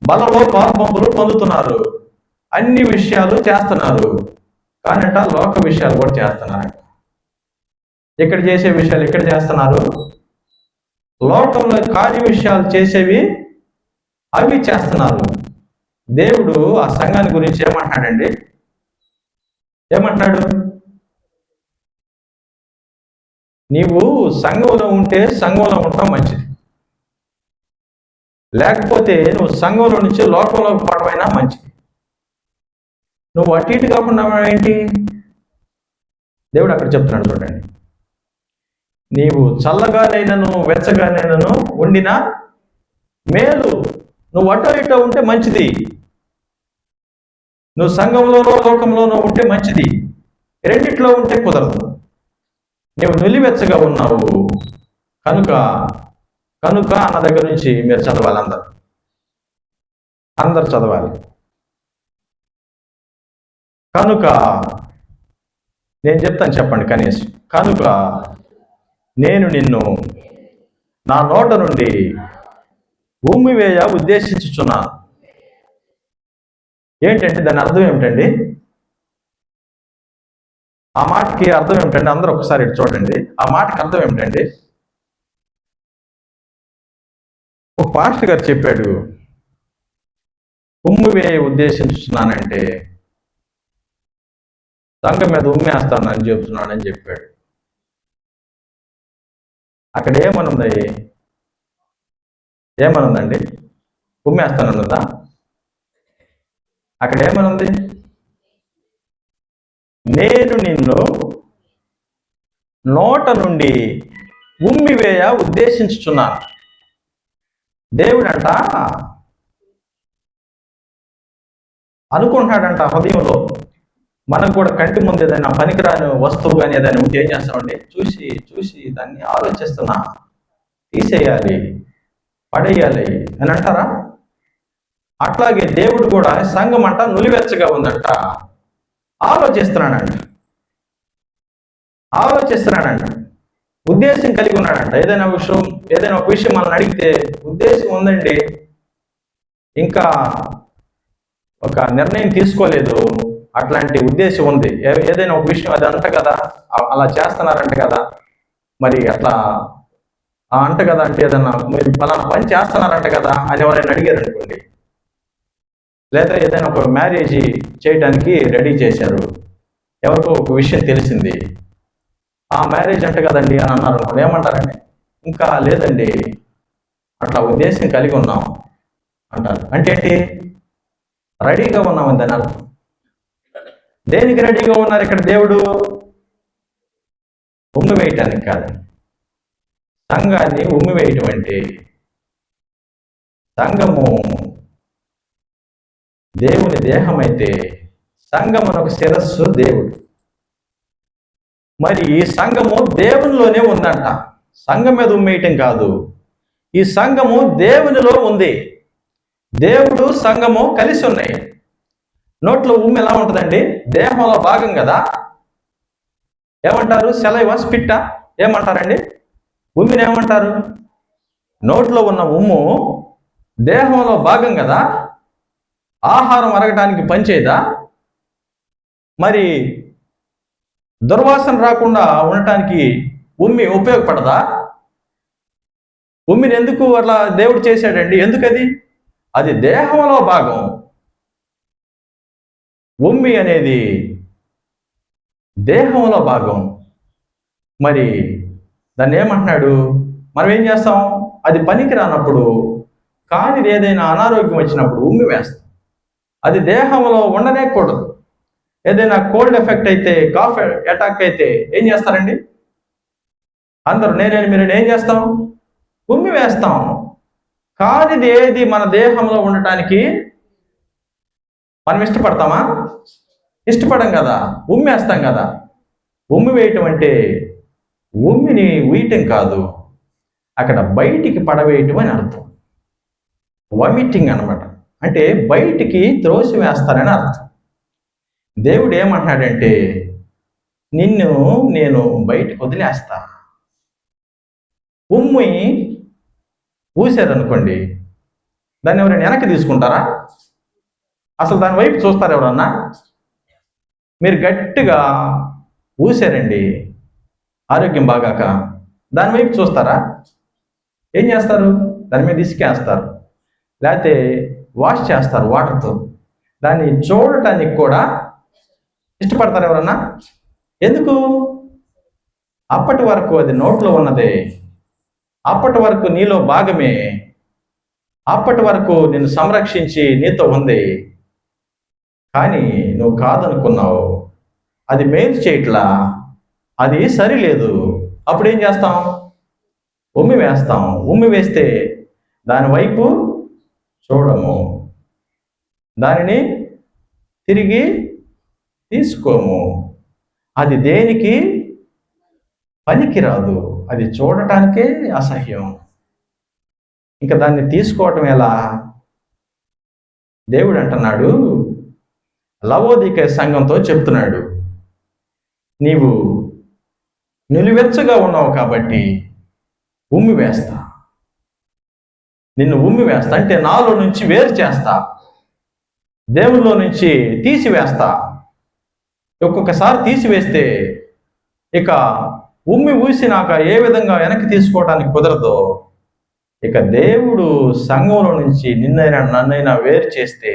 బలలో పాల్పంపులు పొందుతున్నారు, అన్ని విషయాలు చేస్తున్నారు. కానట లోక విషయాలు కూడా చేస్తున్నారు. ఇక్కడ చేసే విషయాలు ఇక్కడ చేస్తున్నారు, లోకంలో కార్య విషయాలు చేసేవి అవి చేస్తున్నారు. దేవుడు ఆ సంఘాన్ని గురించి ఏమంటున్నాడండి? ఏమంటున్నాడు? నీవు సంఘంలో ఉంటే సంఘంలో ఉండటం మంచిది, లేకపోతే నువ్వు సంఘంలో నుంచి లోకంలోకి పోవడమైనా మంచిది. నువ్వు అటు ఇటు కాకుండా ఏంటి? దేవుడు అక్కడ చెప్తున్నాడు చూడండి, నీవు చల్లగానైనను వెచ్చగానైనను ఉండిన మేలు. నువ్వు అటో ఇటో ఉంటే మంచిది, నువ్వు సంఘంలోనో లోకంలోనో ఉంటే మంచిది, రెండిట్లో ఉంటే కుదరదు. నువ్వు నులివెచ్చగా ఉన్నావు కనుక అన్న దగ్గర నుంచి మీరు చదవాలి, అందరు చదవాలి. కనుక నేను చెప్తాను, చెప్పండి కనీసం. కనుక నేను నిన్ను నా నోట నుండి ఉమ్మివేయ ఉద్దేశించుచున్నాను. ఏంటంటే దాని అర్థం ఏమిటండి? ఆ మాటకి అర్థం ఏమిటండి? అందరూ ఒకసారి చూడండి, ఆ మాటకి అర్థం ఏమిటండి? ఒక పాస్టర్ గారు చెప్పాడు, ఉమ్మివేయ ఉద్దేశించుతున్నానంటే సంఘం మీద ఉమ్మేస్తానని చెప్తున్నానని చెప్పాడు. అక్కడ ఏమనుందండి? ఉమ్మేస్తానన్నదా? అక్కడ ఏమనుంది? నేను నిన్ను నోట నుండి ఉమ్మివేయ ఉద్దేశించుచున్నాను. దేవుడంట అనుకుంటున్నాడంట హృదయంలో, మనకు కూడా కంటి ముందు ఏదైనా పనికిరాని వస్తువు కానీ ఏదైనా ఉంటే ఏం చేస్తామండి? చూసి చూసి దాన్ని ఆలోచిస్తున్నా, తీసేయాలి, పడేయాలి అని అంటారా? అట్లాగే దేవుడు కూడా సంఘం అంట నులివెచ్చగా ఉందంట, ఆలోచిస్తున్నాడంట, ఉద్దేశం కలిగి ఉన్నాడంట. ఏదైనా ఒక విషయం మనం అడిగితే ఉద్దేశం ఉందండి, ఇంకా ఒక నిర్ణయం తీసుకోలేదు, అట్లాంటి ఉద్దేశం ఉంది. ఏదైనా ఒక విషయం అది అంట కదా, అలా చేస్తున్నారంట కదా, మరి అట్లా అంట కదా అంటే ఏదన్నా మీరు ఫలానా పని చేస్తున్నారంట కదా అని ఎవరైనా అడిగారు అనుకోండి, లేదా ఏదైనా ఒక మ్యారేజ్ చేయడానికి రెడీ చేశారు, ఎవరికో ఒక విషయం తెలిసింది, ఆ మ్యారేజ్ అంట కదండి అని అన్నారు అనుకోండి, ఏమంటారండి? ఇంకా లేదండి, అట్లా ఉద్దేశం కలిగి ఉన్నాం అంటారు. అంటే ఏంటి? రెడీగా ఉన్నామని దాని అర్థం. దేనికి రెడీగా ఉన్నారు ఇక్కడ? దేవుడు ఉమ్మివేయటానికి కాదు, సంఘాన్ని ఉమ్మివేయటం అంటే సంఘము దేవుని దేహం అయితే సంఘమునకు శిరస్సు దేవుడు. మరి ఈ సంఘము దేవునిలోనే ఉందంట, సంఘం మీద ఉమ్మేయటం కాదు. ఈ సంఘము దేవునిలో ఉంది. దేవుడు సంఘము కలిసి ఉన్నాయి. నోట్లో ఉమ్ము ఎలా ఉంటుందండి? దేహంలో భాగం కదా. ఏమంటారు? సెలైవా, స్పిట్టా? ఏమంటారండి? ఉమ్మిని ఏమంటారు? నోట్లో ఉన్న ఉమ్ము దేహంలో భాగం కదా. ఆహారం అరగటానికి పనిచేయదా? మరి దుర్వాసన రాకుండా ఉండటానికి ఉమ్మి ఉపయోగపడదా? ఉమ్మిని ఎందుకు అట్లా దేవుడు చేశాడండి? ఎందుకది? అది దేహంలో భాగం. ఉమ్మి అనేది దేహంలో భాగం. మరి దాన్ని ఏమంటున్నాడు? మనం ఏం చేస్తాం? అది పనికి రానప్పుడు, కానీ ఏదైనా అనారోగ్యం వచ్చినప్పుడు ఉమ్మి వేస్తాం. అది దేహంలో ఉండనేకూడదు. ఏదైనా కోల్డ్ ఎఫెక్ట్ అయితే, కాఫ్ అటాక్ అయితే ఏం చేస్తారండి? అందరూ మీరు ఏం చేస్తాం? ఉమ్మి వేస్తాం. కానీ ఏది మన దేహంలో ఉండటానికి మనం ఇష్టపడతామా? ఇష్టపడం కదా. ఉమ్మి వేస్తాం కదా. ఉమ్మి వేయటం అంటే ఉమ్మిని ఉయ్యటం కాదు, అక్కడ బయటికి పడవేయటం అని అర్థం. వామిటింగ్ అనమాట. అంటే బయటికి త్రోసి వేస్తారని అర్థం. దేవుడు ఏమంటున్నాడంటే, నిన్ను నేను బయటికి వదిలేస్తా. ఉమ్మి ఊసారనుకోండి, దాన్ని ఎవరైనా వెనక్కి తీసుకుంటారా? అసలు దాని వైపు చూస్తారు ఎవరన్నా? మీరు గట్టిగా ఊసారండి, ఆరోగ్యం బాగాక, దాని వైపు చూస్తారా? ఏం చేస్తారు? దాని మీద ఇసుకేస్తారు, లేకపోతే వాష్ చేస్తారు వాటర్తో. దాన్ని చూడటానికి కూడా ఇష్టపడతారు ఎవరన్నా? ఎందుకు? అప్పటి వరకు అది నోట్లో ఉన్నదే, అప్పటి వరకు నీలో భాగమే, అప్పటి వరకు నిన్ను సంరక్షించి నీతో ఉంది. కానీ నువ్వు కాదనుకున్నావు, అది మేలు చేయట్లా, అది సరిలేదు. అప్పుడు ఏం చేస్తాం? ఉమ్మి వేస్తాం. ఉమ్మి వేస్తే దాని వైపు చూడము, దానిని తిరిగి తీసుకోము. అది దేనికి పనికిరాదు, అది చూడటానికే అసహ్యం. ఇంకా దాన్ని తీసుకోవటం ఎలా? దేవుడు అంటున్నాడు, లవోదికయ సంఘంతో చెప్తున్నాడు, నీవు నిలువెచ్చగా ఉన్నావు కాబట్టి ఉమ్మి వేస్తా. నిన్ను ఉమ్మి వేస్తా అంటే నాలో నుంచి వేరు చేస్తా, దేవుల్లో నుంచి తీసివేస్తా. ఒక్కొక్కసారి తీసివేస్తే ఇక ఉమ్మి ఊసినాక ఏ విధంగా వెనక్కి తీసుకోవడానికి కుదరదో, ఇక దేవుడు సంఘంలో నుంచి నిన్నైనా నన్నైనా వేరు చేస్తే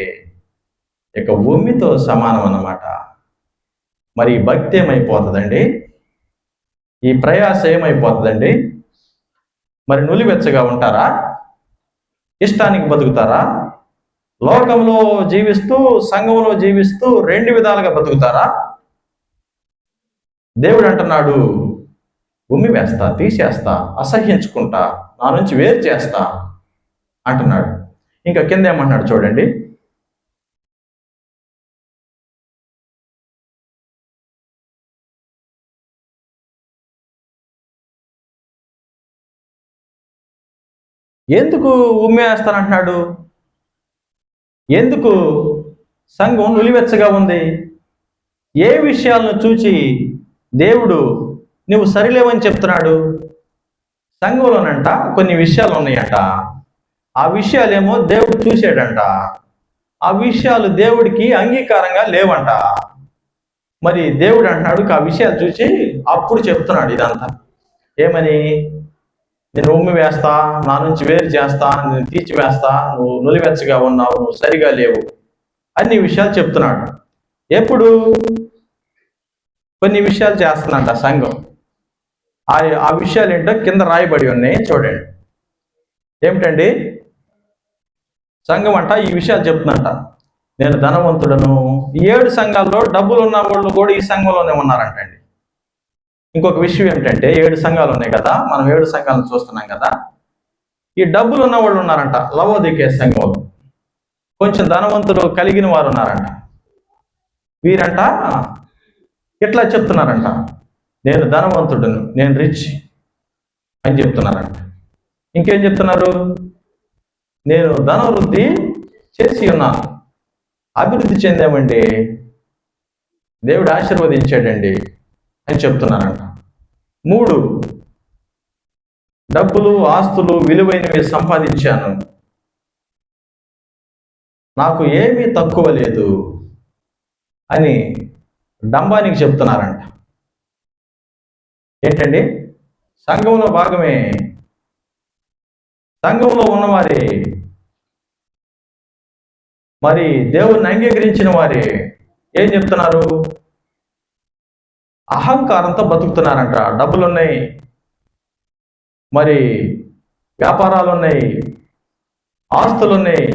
ఇక ఉమ్మితో సమానం అన్నమాట. మరి ఈ భక్తి ఏమైపోతుందండి? ఈ ప్రయాస ఏమైపోతుందండి? మరి నులివెచ్చగా ఉంటారా? ఇష్టానికి బతుకుతారా? లోకంలో జీవిస్తూ సంఘంలో జీవిస్తూ రెండు విధాలుగా బతుకుతారా? దేవుడు అంటున్నాడు, ఉమ్మి వేస్తా, తీసేస్తా, అసహ్యించుకుంటా, నా నుంచి వేరు చేస్తా అంటున్నాడు. ఇంకా కింద ఏమంటున్నాడు చూడండి, ఎందుకు ఉమ్మేస్తానంటున్నాడు? ఎందుకు సంఘం నులివెచ్చగా ఉంది? ఏ విషయాలను చూచి దేవుడు నువ్వు సరిలేవని చెప్తున్నాడు? సంఘంలోనంట కొన్ని విషయాలు ఉన్నాయంట. ఆ విషయాలేమో దేవుడు చూశాడంట. ఆ విషయాలు దేవుడికి అంగీకారంగా లేవంట. మరి దేవుడు అంటున్నాడు ఆ విషయాలు చూసి అప్పుడు చెప్తున్నాడు ఇదంతా. ఏమని? నేను ఉమ్మి వేస్తా, నా నుంచి వేరు చేస్తా, నేను తీర్చివేస్తా, నువ్వు నులివెచ్చగా ఉన్నావు, నువ్వు సరిగా లేవు, అన్ని విషయాలు చెప్తున్నాడు. ఎప్పుడు? కొన్ని విషయాలు చేస్తున్నట్ట సంఘం. ఆ విషయాలు ఏంటో కింద రాయబడి ఉన్నాయి చూడండి. ఏమిటండి? సంఘం అంట ఈ విషయాలు చెప్తున్నట్ట, నేను ధనవంతుడను. ఈ 7 సంఘాల్లో డబ్బులు ఉన్న వాళ్ళు కూడా ఈ సంఘంలోనే ఉన్నారంటండి. ఇంకొక విషయం ఏమిటంటే, 7 సంఘాలు ఉన్నాయి కదా, మనం 7 సంఘాలను చూస్తున్నాం కదా, ఈ డబ్బులు ఉన్న వాళ్ళు ఉన్నారంట లవోదికయ సంఘంలో. కొంచెం ధనవంతులు కలిగిన వారు ఉన్నారంట. వీరంట ఇట్లా చెప్తున్నారంట, నేను ధనవంతుడును, నేను రిచ్ అని చెప్తున్నారంట. ఇంకేం చెప్తున్నారు? నేను ధనవృద్ధి చేసి ఉన్నాను, అభివృద్ధి చెందామండి, దేవుడు ఆశీర్వదించాడండి అని చెప్తున్నారంట. 3, డబ్బులు ఆస్తులు విలువైనవి సంపాదించాను, నాకు ఏమీ తక్కువ లేదు అని డంబానికి చెప్తున్నారంట. ఏంటండి? సంఘంలో భాగమే, సంఘంలో ఉన్నవారే, మరి దేవుణ్ణి అంగీకరించిన వారే ఏం చెప్తున్నారు? అహంకారంతో బతుకుతున్నారంట. డబ్బులున్నాయి, మరి వ్యాపారాలు ఉన్నాయి, ఆస్తులున్నాయి,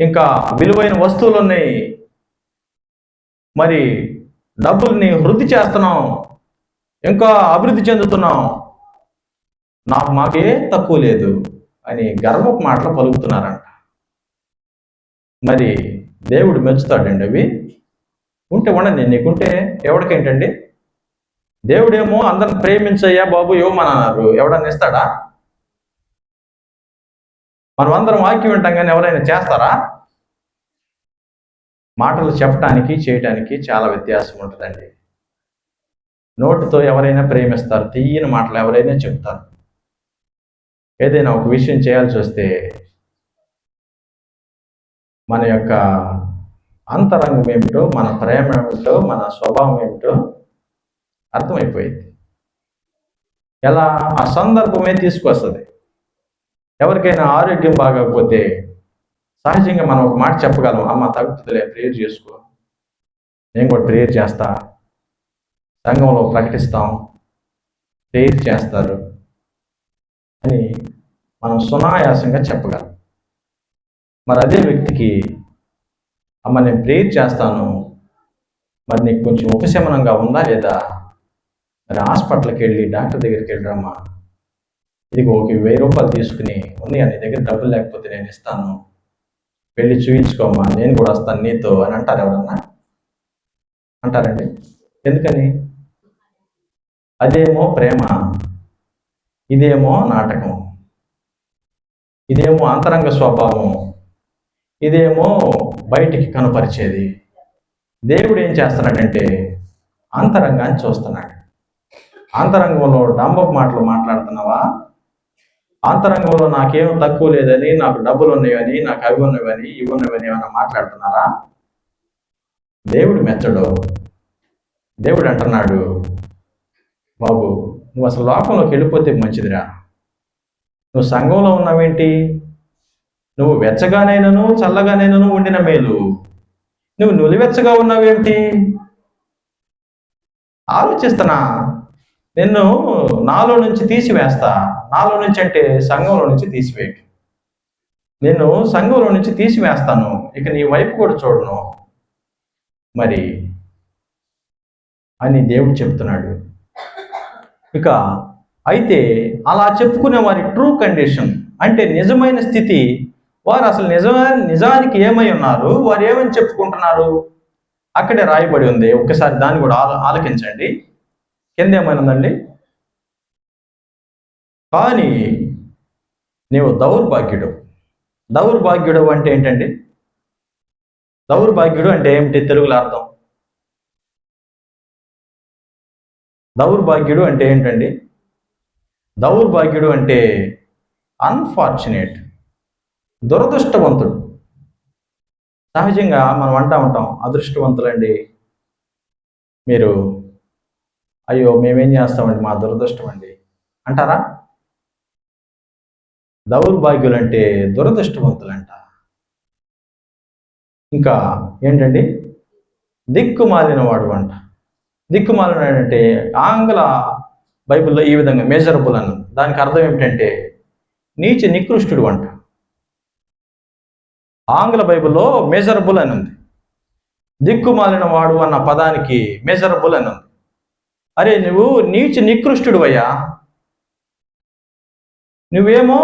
ఇంకా విలువైన వస్తువులు ఉన్నాయి, మరి డబ్బుల్ని వృద్ధి చేస్తున్నాం, ఇంకా అభివృద్ధి చెందుతున్నాం, మాకే తక్కువ లేదు అని గర్వపు మాటలు పలుకుతున్నారంట. మరి దేవుడు మెచ్చుతాడండి అవి? ఉంటే ఉండండి, నీకుంటే ఎవరికేంటండి? దేవుడేమో అందరిని ప్రేమించయ్యా బాబు ఇవ్వమన్నారు, ఎవడన్నా ఇస్తాడా? మనం అందరం వాక్యం వింటాం కానీ ఎవరైనా చేస్తారా? మాటలు చెప్పటానికి చేయటానికి చాలా వ్యత్యాసం ఉంటుందండి. నోటితో ఎవరైనా ప్రేమిస్తారు, తీయని మాటలు ఎవరైనా చెప్తారు. ఏదైనా ఒక విషయం చేయాల్సి వస్తే మన యొక్క అంతరంగం ఏమిటో, మన ప్రేమ ఏమిటో, మన స్వభావం ఏమిటో అర్థమైపోయింది. ఎలా? ఆ సందర్భమే తీసుకొస్తుంది. ఎవరికైనా ఆరోగ్యం బాగోకపోతే సహజంగా మనం ఒక మాట చెప్పగలం, అమ్మ తగ్గుతుందిలే, ప్రేయర్ చేసుకో, నేను కూడా ప్రేయర్ చేస్తా, సంఘంలో ప్రకటిస్తాం, ప్రేయర్ చేస్తారు అని మనం సునాయాసంగా చెప్పగలం. మరి అదే వ్యక్తికి, అమ్మ నేను ప్రేయర్ చేస్తాను, మరి నీకు కొంచెం ఉపశమనంగా ఉందా లేదా, మరి హాస్పిటల్కి వెళ్ళి డాక్టర్ దగ్గరికి వెళ్ళరమ్మా, ఇదిగో ఒక 1000 రూపాయలు తీసుకుని, ఉన్నాయి నీ దగ్గర డబ్బులు లేకపోతే నేను ఇస్తాను, వెళ్ళి చూయించుకోమ్మా, నేను కూడా వస్తాను నీతో అని అంటారు ఎవరన్నా? అంటారండి? ఎందుకని? అదేమో ప్రేమ, ఇదేమో నాటకం, ఇదేమో అంతరంగ స్వభావం, ఇదేమో బయటికి కనపరిచేది. దేవుడు ఏం చేస్తున్నాడంటే అంతరంగాన్ని చూస్తున్నాడు. అంతరంగంలో డంబపు మాటలు మాట్లాడుతున్నావా? అంతరంగంలో నాకేం తక్కువ లేదని, నాకు డబ్బులు ఉన్నాయని, నాకు అవి ఉన్నవని, ఇవి ఉన్నవని ఏమైనా మాట్లాడుతున్నారా? దేవుడు మెచ్చడు. దేవుడు అంటున్నాడు, బాబు నువ్వు అసలు లోకంలోకి వెళ్ళిపోతే మంచిదిరా, నువ్వు సంఘంలో ఉన్నావేంటి? నువ్వు వెచ్చగానైనను చల్లగానైనను ఉండిన మేలు, నువ్వు నులివెచ్చగా ఉన్నావేంటి? ఆలోచిస్తున్నా, నిన్ను నాలో నుంచి తీసివేస్తా. నాలో నుంచి అంటే సంఘంలో నుంచి తీసివేయటం. నేను సంఘంలో నుంచి తీసివేస్తాను, ఇక నీ వైపు కూడా చూడను మరి అని దేవుడు చెప్తున్నాడు. ఇక అయితే అలా చెప్పుకునే వారి ట్రూ కండిషన్ అంటే నిజమైన స్థితి, వారు అసలు నిజానికి ఏమై ఉన్నారు, వారు ఏమని చెప్పుకుంటున్నారు అక్కడే రాయబడి ఉంది. ఒక్కసారి దాన్ని కూడా ఆలకించండి. కింద ఏమైనా ఉందండి? కానీ నీవు దౌర్భాగ్యుడు. దౌర్భాగ్యుడు అంటే ఏంటండి? దౌర్భాగ్యుడు అంటే ఏమిటి తెలుగులో అర్థం? దౌర్భాగ్యుడు అంటే ఏంటండి? దౌర్భాగ్యుడు అంటే అన్ఫార్చునేట్, దురదృష్టవంతుడు. సహజంగా మనం అంటూ ఉంటాం, అదృష్టవంతులండి మీరు, అయ్యో మేమేం చేస్తామండి, మా దురదృష్టం అండి అంటారా? దౌర్భాగ్యులు అంటే దురదృష్టవంతులంట. ఇంకా ఏంటండి? దిక్కుమాలిన వాడు అంట. దిక్కుమాలిన అంటే ఆంగ్ల బైబిల్లో ఈ విధంగా మెజరబుల్ అని, దానికి అర్థం ఏమిటంటే నీచ నికృష్టుడు అంట. ఆంగ్ల బైబిల్లో మెజరబుల్ అని ఉంది, దిక్కుమాలిన వాడు అన్న పదానికి మెజరబుల్ అని ఉంది. అరే నువ్వు నీచ నికృష్టుడు అయ్యా, నువ్వేమో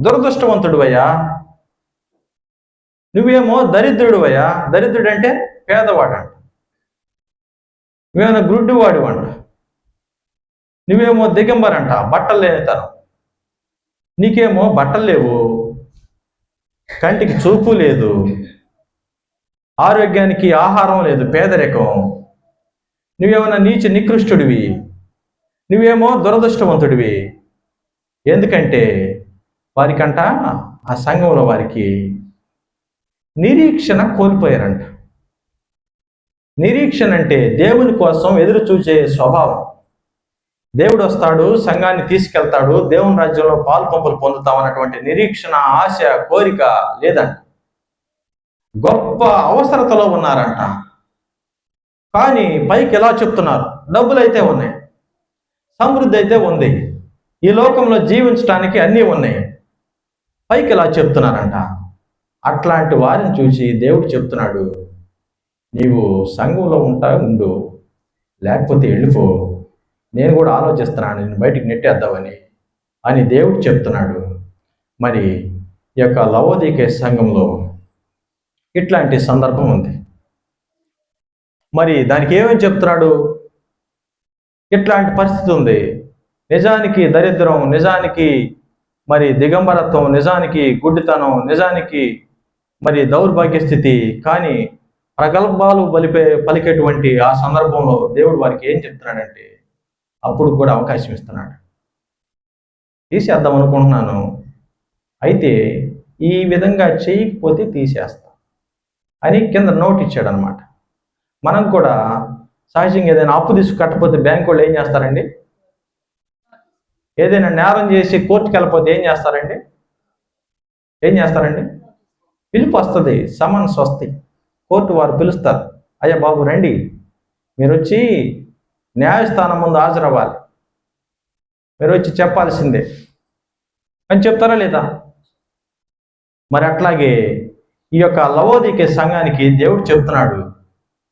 దురదృష్టవంతుడు అయ్యా, నువ్వేమో దరిద్రుడు అయ్యా. దరిద్రుడు అంటే పేదవాడు అంట. నువ్వేమో గుడ్డివాడు అంట. నువ్వేమో దిగంబరంట, బట్టలు లేనితనం. నీకేమో బట్టలు లేవు, కంటికి చూపు లేదు, ఆరోగ్యానికి ఆహారం లేదు, పేదరికం. నువ్వేమన్నా నీచ నికృష్టుడివి, నువ్వేమో దురదృష్టవంతుడివి. ఎందుకంటే వారికంట, ఆ సంఘంలో వారికి నిరీక్షణ కోల్పోయారంట. నిరీక్షణ అంటే దేవుని కోసం ఎదురు చూసే స్వభావం. దేవుడు వస్తాడు, సంఘాన్ని తీసుకెళ్తాడు, దేవుని రాజ్యంలో పాలు పంపులు పొందుతాం అన్నటువంటి నిరీక్షణ, ఆశ, కోరిక లేదంట. గొప్ప అవసరతలో ఉన్నారంట. కానీ పైకి ఎలా చెప్తున్నారు? డబ్బులు అయితే ఉన్నాయి, సమృద్ధి అయితే ఉంది, ఈ లోకంలో జీవించడానికి అన్నీ ఉన్నాయి, పైకి ఎలా చెప్తున్నారంట. అట్లాంటి వారిని చూసి దేవుడు చెప్తున్నాడు, నీవు సంఘంలో ఉండు, లేకపోతే వెళ్ళిపో, నేను కూడా ఆలోచిస్తున్నాను నేను బయటికి నెట్టేద్దామని అని దేవుడు చెప్తున్నాడు. మరి ఈ యొక్క లవోదికే సంఘంలో ఇట్లాంటి సందర్భం ఉంది. మరి దానికి ఏమేమి చెప్తున్నాడు? ఇట్లాంటి పరిస్థితి ఉంది, నిజానికి దరిద్రం, నిజానికి మరి దిగంబరత్వం, నిజానికి గుడ్డితనం, నిజానికి మరి దౌర్భాగ్య స్థితి. కానీ ప్రగల్భాలు పలికేటువంటి ఆ సందర్భంలో దేవుడు వారికి ఏం చెప్తున్నాడంటే, అప్పుడు కూడా అవకాశం ఇస్తున్నాడు. తీసేద్దాం అనుకుంటున్నాను, అయితే ఈ విధంగా చేయకపోతే తీసేస్తా అని కింద నోట్ ఇచ్చాడు అనమాట. మనం కూడా సహజంగా ఏదైనా అప్పు తీసుకు కట్టకపోతే బ్యాంకు వాళ్ళు ఏం చేస్తారండి? ఏదైనా నేరం చేసి కోర్టుకి వెళ్ళిపోతే ఏం చేస్తారండి? పిలుపు వస్తుంది, సమన్స్ వస్తాయి, కోర్టు వారు పిలుస్తారు, అయ్యా బాబు రండి, మీరు వచ్చి న్యాయస్థానం ముందు హాజరవ్వాలి, మీరు వచ్చి చెప్పాల్సిందే అని చెప్తారా లేదా? మరి అట్లాగే ఈ యొక్క లవోదికే సంఘానికి దేవుడు చెప్తున్నాడు,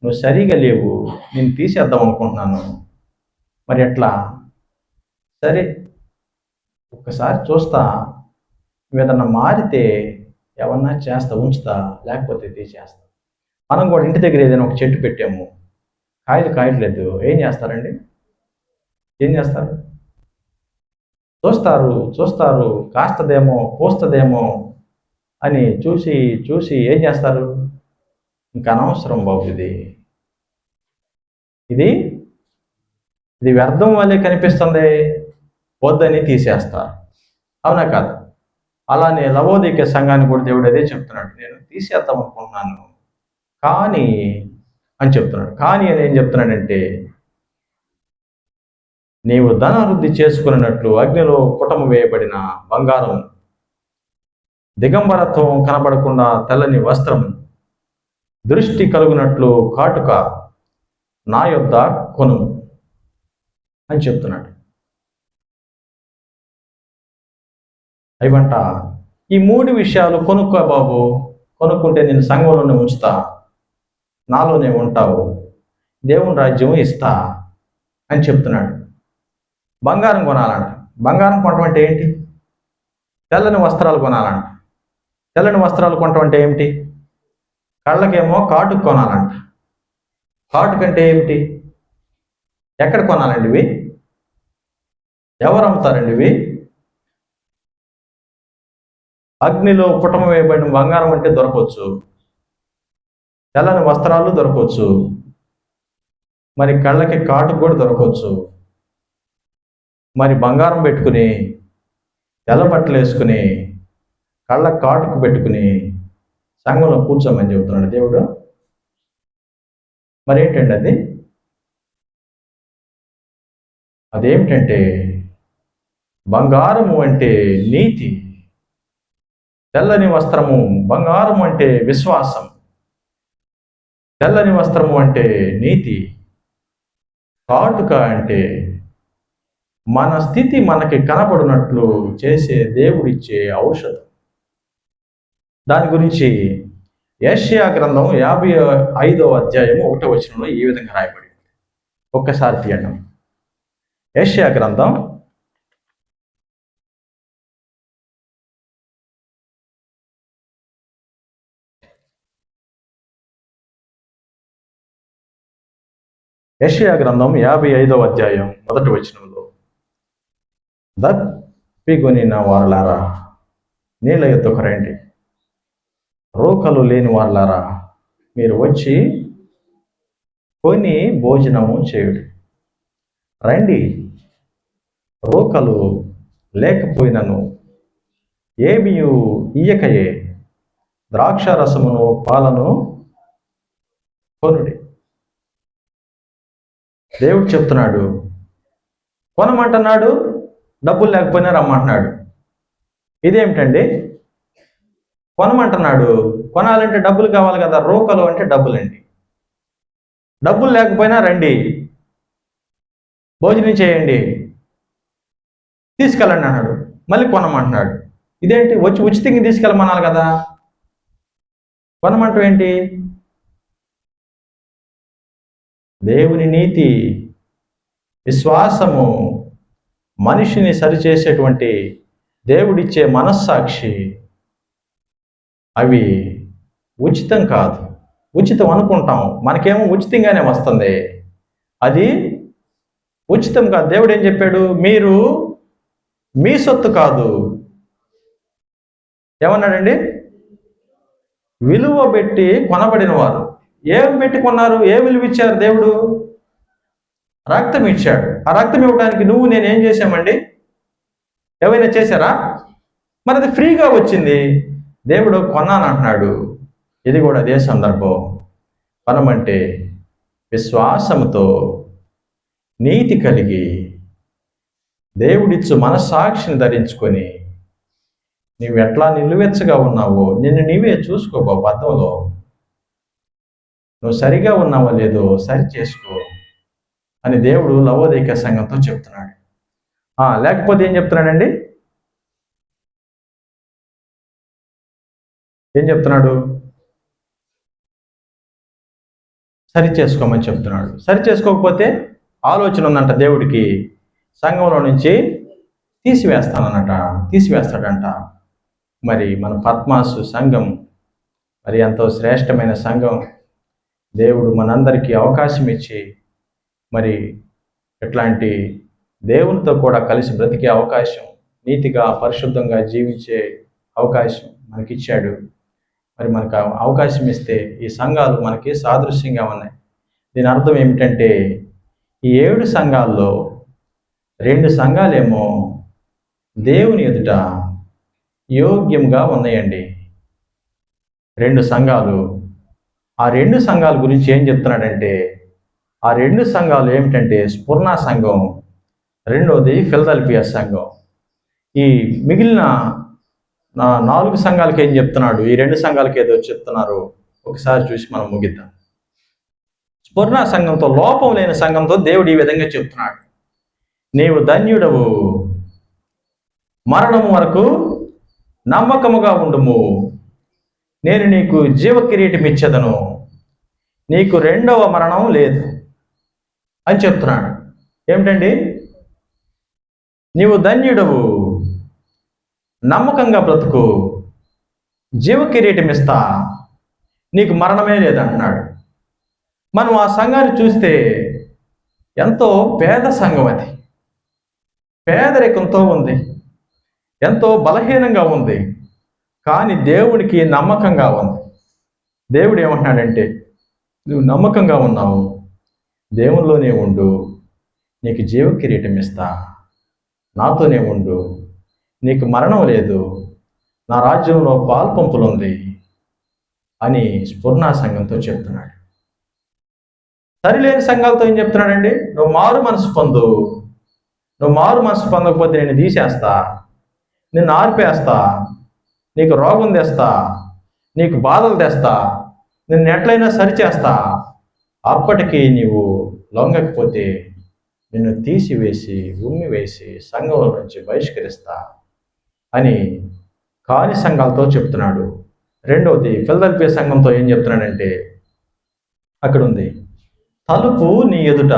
నువ్వు సరిగా లేవు, నేను తీసేద్దాం అనుకుంటున్నాను. మరి ఎట్లా? సరే, ఒక్కసారి చూస్తా, ఏదన్నా మారితే ఏమన్నా చేస్తా, ఉంచుతా, లేకపోతే తీసేస్తా. మనం కూడా ఇంటి దగ్గర ఏదైనా ఒక చెట్టు పెట్టాము, కాయలు కాయట్లేదు, ఏం చేస్తారండి? చూస్తారు, కాస్తదేమో, పూస్తదేమో అని చూసి ఏం చేస్తారు? ఇంకా అనవసరం బాబు, ఇది వ్యర్థం వల్లే కనిపిస్తుంది, వద్దని తీసేస్తారు. అవునా కాదు? అలానే లవోదికే సంఘాన్ని కూడా దేవుడు అదే చెప్తున్నాడు, నేను తీసేద్దాం అనుకుంటున్నాను కానీ అని చెప్తున్నాడు. కానీ అని ఏం చెప్తున్నాడంటే, నీవు ధనవృద్ధి చేసుకున్నట్లు అగ్నిలో పుటము వేయబడిన బంగారం, దిగంబరత్వం కనబడకుండా తెల్లని వస్త్రం, దృష్టి కలుగునట్లు కాటుక నా యొద్ద కొను అని చెప్తున్నాడు. అవంట, ఈ 3 విషయాలు కొనుక్కో బాబు, కొనుక్కుంటే నేను సంఘంలోనే ఉంచుతా, నాలోనే ఉంటావు, దేవుని రాజ్యం ఇస్తా అని చెప్తున్నాడు. బంగారం కొనాలంట. బంగారం కొనటం అంటే ఏంటి? తెల్లని వస్త్రాలు కొనాలంట. తెల్లని వస్త్రాలు కొనటం అంటే ఏమిటి? కళ్ళకేమో కాటుకు కొనాలంట. కాటుకు అంటే ఏమిటి? ఎక్కడ కొనాలండి ఇవి? ఎవరు అమ్ముతారండి ఇవి? అగ్నిలో పుటమ వేయబడిన బంగారం అంటే దొరకవచ్చు, తెల్లని వస్త్రాలు దొరకవచ్చు, మరి కళ్ళకి కాటుకు కూడా దొరకవచ్చు. మరి బంగారం పెట్టుకుని, తెల్ల బట్టలు వేసుకుని, కళ్ళ కాటుకు పెట్టుకుని సంఘంలో కూర్చోమని చెబుతున్నాడు దేవుడు. మరి ఏంటండి అదేమిటంటే, బంగారము అంటే నీతి, తెల్లని వస్త్రము, బంగారము అంటే విశ్వాసం, తెల్లని వస్త్రము అంటే నీతి, కాటుక అంటే మన స్థితి మనకి కనబడినట్లు చేసే దేవుడిచ్చే ఔషధం. దాని గురించి యెషయా గ్రంథం 55వ అధ్యాయము 1వ వచనంలో ఈ విధంగా రాయబడింది. ఒక్కసారి తీయండి. యెషయా గ్రంథం 55వ అధ్యాయం 1వ వచనంలో, పిగొనిన వారలారా నీళ్ళ యొద్దకు రండి, రోకలు లేని వారలారా మీరు వచ్చి కొని భోజనము చేయుడి. రండి, రోకలు లేకపోయినను ఏమీ ఇయ్యకయే ద్రాక్ష రసమును పాలను కొనుడి. దేవుడు చెప్తున్నాడు, కొనమంటున్నాడు, డబ్బులు లేకపోయినా రమ్మంటున్నాడు. ఇదేమిటండి? కొనమంటున్నాడు, కొనాలంటే డబ్బులు కావాలి కదా, రోకలు అంటే డబ్బులండి. డబ్బులు లేకపోయినా రండి, భోజనం చేయండి, తీసుకెళ్ళండి అన్నాడు. మళ్ళీ కొనమంటున్నాడు. ఇదేంటి? వచ్చి ఉచితంగా తీసుకెళ్ళమనాలి కదా, కొనమంటూ ఏంటి? దేవుని నీతి, విశ్వాసము, మనిషిని సరిచేసేటువంటి దేవుడిచ్చే మనస్సాక్షి, అవి ఉచితం కాదు. ఉచితం అనుకుంటాం, మనకేమో ఉచితంగానే వస్తుంది, అది ఉచితం కాదు. దేవుడు ఏం చెప్పాడు? మీరు మీ సొత్తు కాదు, ఏమన్నాడండి? విలువ పెట్టి కొనబడిన వారు. ఏం పెట్టి కొన్నారు? ఏ విలువ ఇచ్చారు? దేవుడు రక్తం ఇచ్చాడు. ఆ రక్తం ఇవ్వడానికి నువ్వు నేనేం చేశామండి? ఏమైనా చేశారా? మరి అది ఫ్రీగా వచ్చింది. దేవుడు కొన్నానంటున్నాడు. ఇది కూడా అదే సందర్భం. కొనమంటే విశ్వాసముతో, నీతి కలిగి, దేవుడిచ్చు మనస్సాక్షిని ధరించుకొని నీవు ఎట్లా నిలువెచ్చగా ఉన్నావో నిన్ను నీవే చూసుకోబో. అద్దంలో నువ్వు సరిగా ఉన్నావో లేదో సరి చేసుకో అని దేవుడు లవోదికయ సంఘంతో చెప్తున్నాడు. లేకపోతే ఏం చెప్తున్నాడండి? ఏం చెప్తున్నాడు? సరి చేసుకోమని చెప్తున్నాడు. సరి చేసుకోకపోతే ఆలోచన ఉందంట దేవుడికి, సంఘంలో నుంచి తీసివేస్తాడంట. మరి మన పద్మాసు సంఘం మరి ఎంతో శ్రేష్టమైన సంఘం. దేవుడు మనందరికీ అవకాశం ఇచ్చి మరి ఎట్లాంటి దేవునితో కూడా కలిసి బ్రతికే అవకాశం, నీతిగా పరిశుద్ధంగా జీవించే అవకాశం మనకిచ్చాడు. మరి మనకు అవకాశం ఇస్తే ఈ సంఘాలు మనకి సాదృశ్యంగా ఉన్నాయి. దీని అర్థం ఏమిటంటే, ఈ 7 సంఘాల్లో 2 సంఘాలేమో దేవుని ఎదుట యోగ్యంగా ఉన్నాయండి. 2 సంఘాలు. ఆ 2 సంఘాల గురించి ఏం చెప్తున్నాడంటే, ఆ 2 సంఘాలు ఏమిటంటే స్ఫుర్ణ సంఘం, రెండోది ఫిలదెల్ఫియా సంఘం. ఈ మిగిలిన 4 సంఘాలకి ఏం చెప్తున్నాడు? ఈ 2 సంఘాలకి ఏదో చెప్తున్నారు, ఒకసారి చూసి మనం ముగిద్దాం. స్ఫుర్ణ సంఘంతో, లోపం లేని సంఘంతో దేవుడు ఈ విధంగా చెప్తున్నాడు, నీవు ధన్యుడవు, మరణము వరకు నమ్మకముగా ఉండుము, నేను నీకు జీవ కిరీటం ఇచ్చేదను, నీకు రెండవ మరణం లేదు అని చెప్తున్నాడు. ఏమిటండి? నీవు ధన్యుడవు, నమ్మకంగా బ్రతుకు, జీవ కిరీటం ఇస్తా, నీకు మరణమే లేదంటున్నాడు. మనం ఆ సంఘాన్ని చూస్తే ఎంతో పేద సంఘం, అది పేదరికంతో ఉంది, ఎంతో బలహీనంగా ఉంది, కానీ దేవుడికి నమ్మకంగా ఉంది. దేవుడు ఏమంటున్నాడంటే, నువ్వు నమ్మకంగా ఉన్నావు, దేవునిలోనే ఉండు, నీకు జీవ కిరీటం ఇస్తా, నాతోనే ఉండు, నీకు మరణం లేదు, నా రాజ్యంలో పాల్పంపులుంది అని స్ఫుర్ణ సంఘంతో చెప్తున్నాడు. సరిలేని సంఘాలతో ఏం చెప్తున్నాడండి? నువ్వు మారు మనసు పొందు, నువ్వు మారు మనసు పొందకపోతే నేను తీసేస్తా, నిన్ను ఆర్పేస్తా, నీకు రోగం తెస్తా, నీకు బాధలు తెస్తా, నిన్ను ఎట్లయినా సరిచేస్తా, అప్పటికీ నీవు లొంగకపోతే నిన్ను తీసివేసి ఉమ్మివేసి సంఘంలో నుంచి బహిష్కరిస్తా అని కాని సంఘాలతో చెప్తున్నాడు. రెండవది ఫిలదెల్ఫియా సంఘంతో ఏం చెప్తున్నాడంటే, అక్కడ ఉంది, తలుపు నీ ఎదుట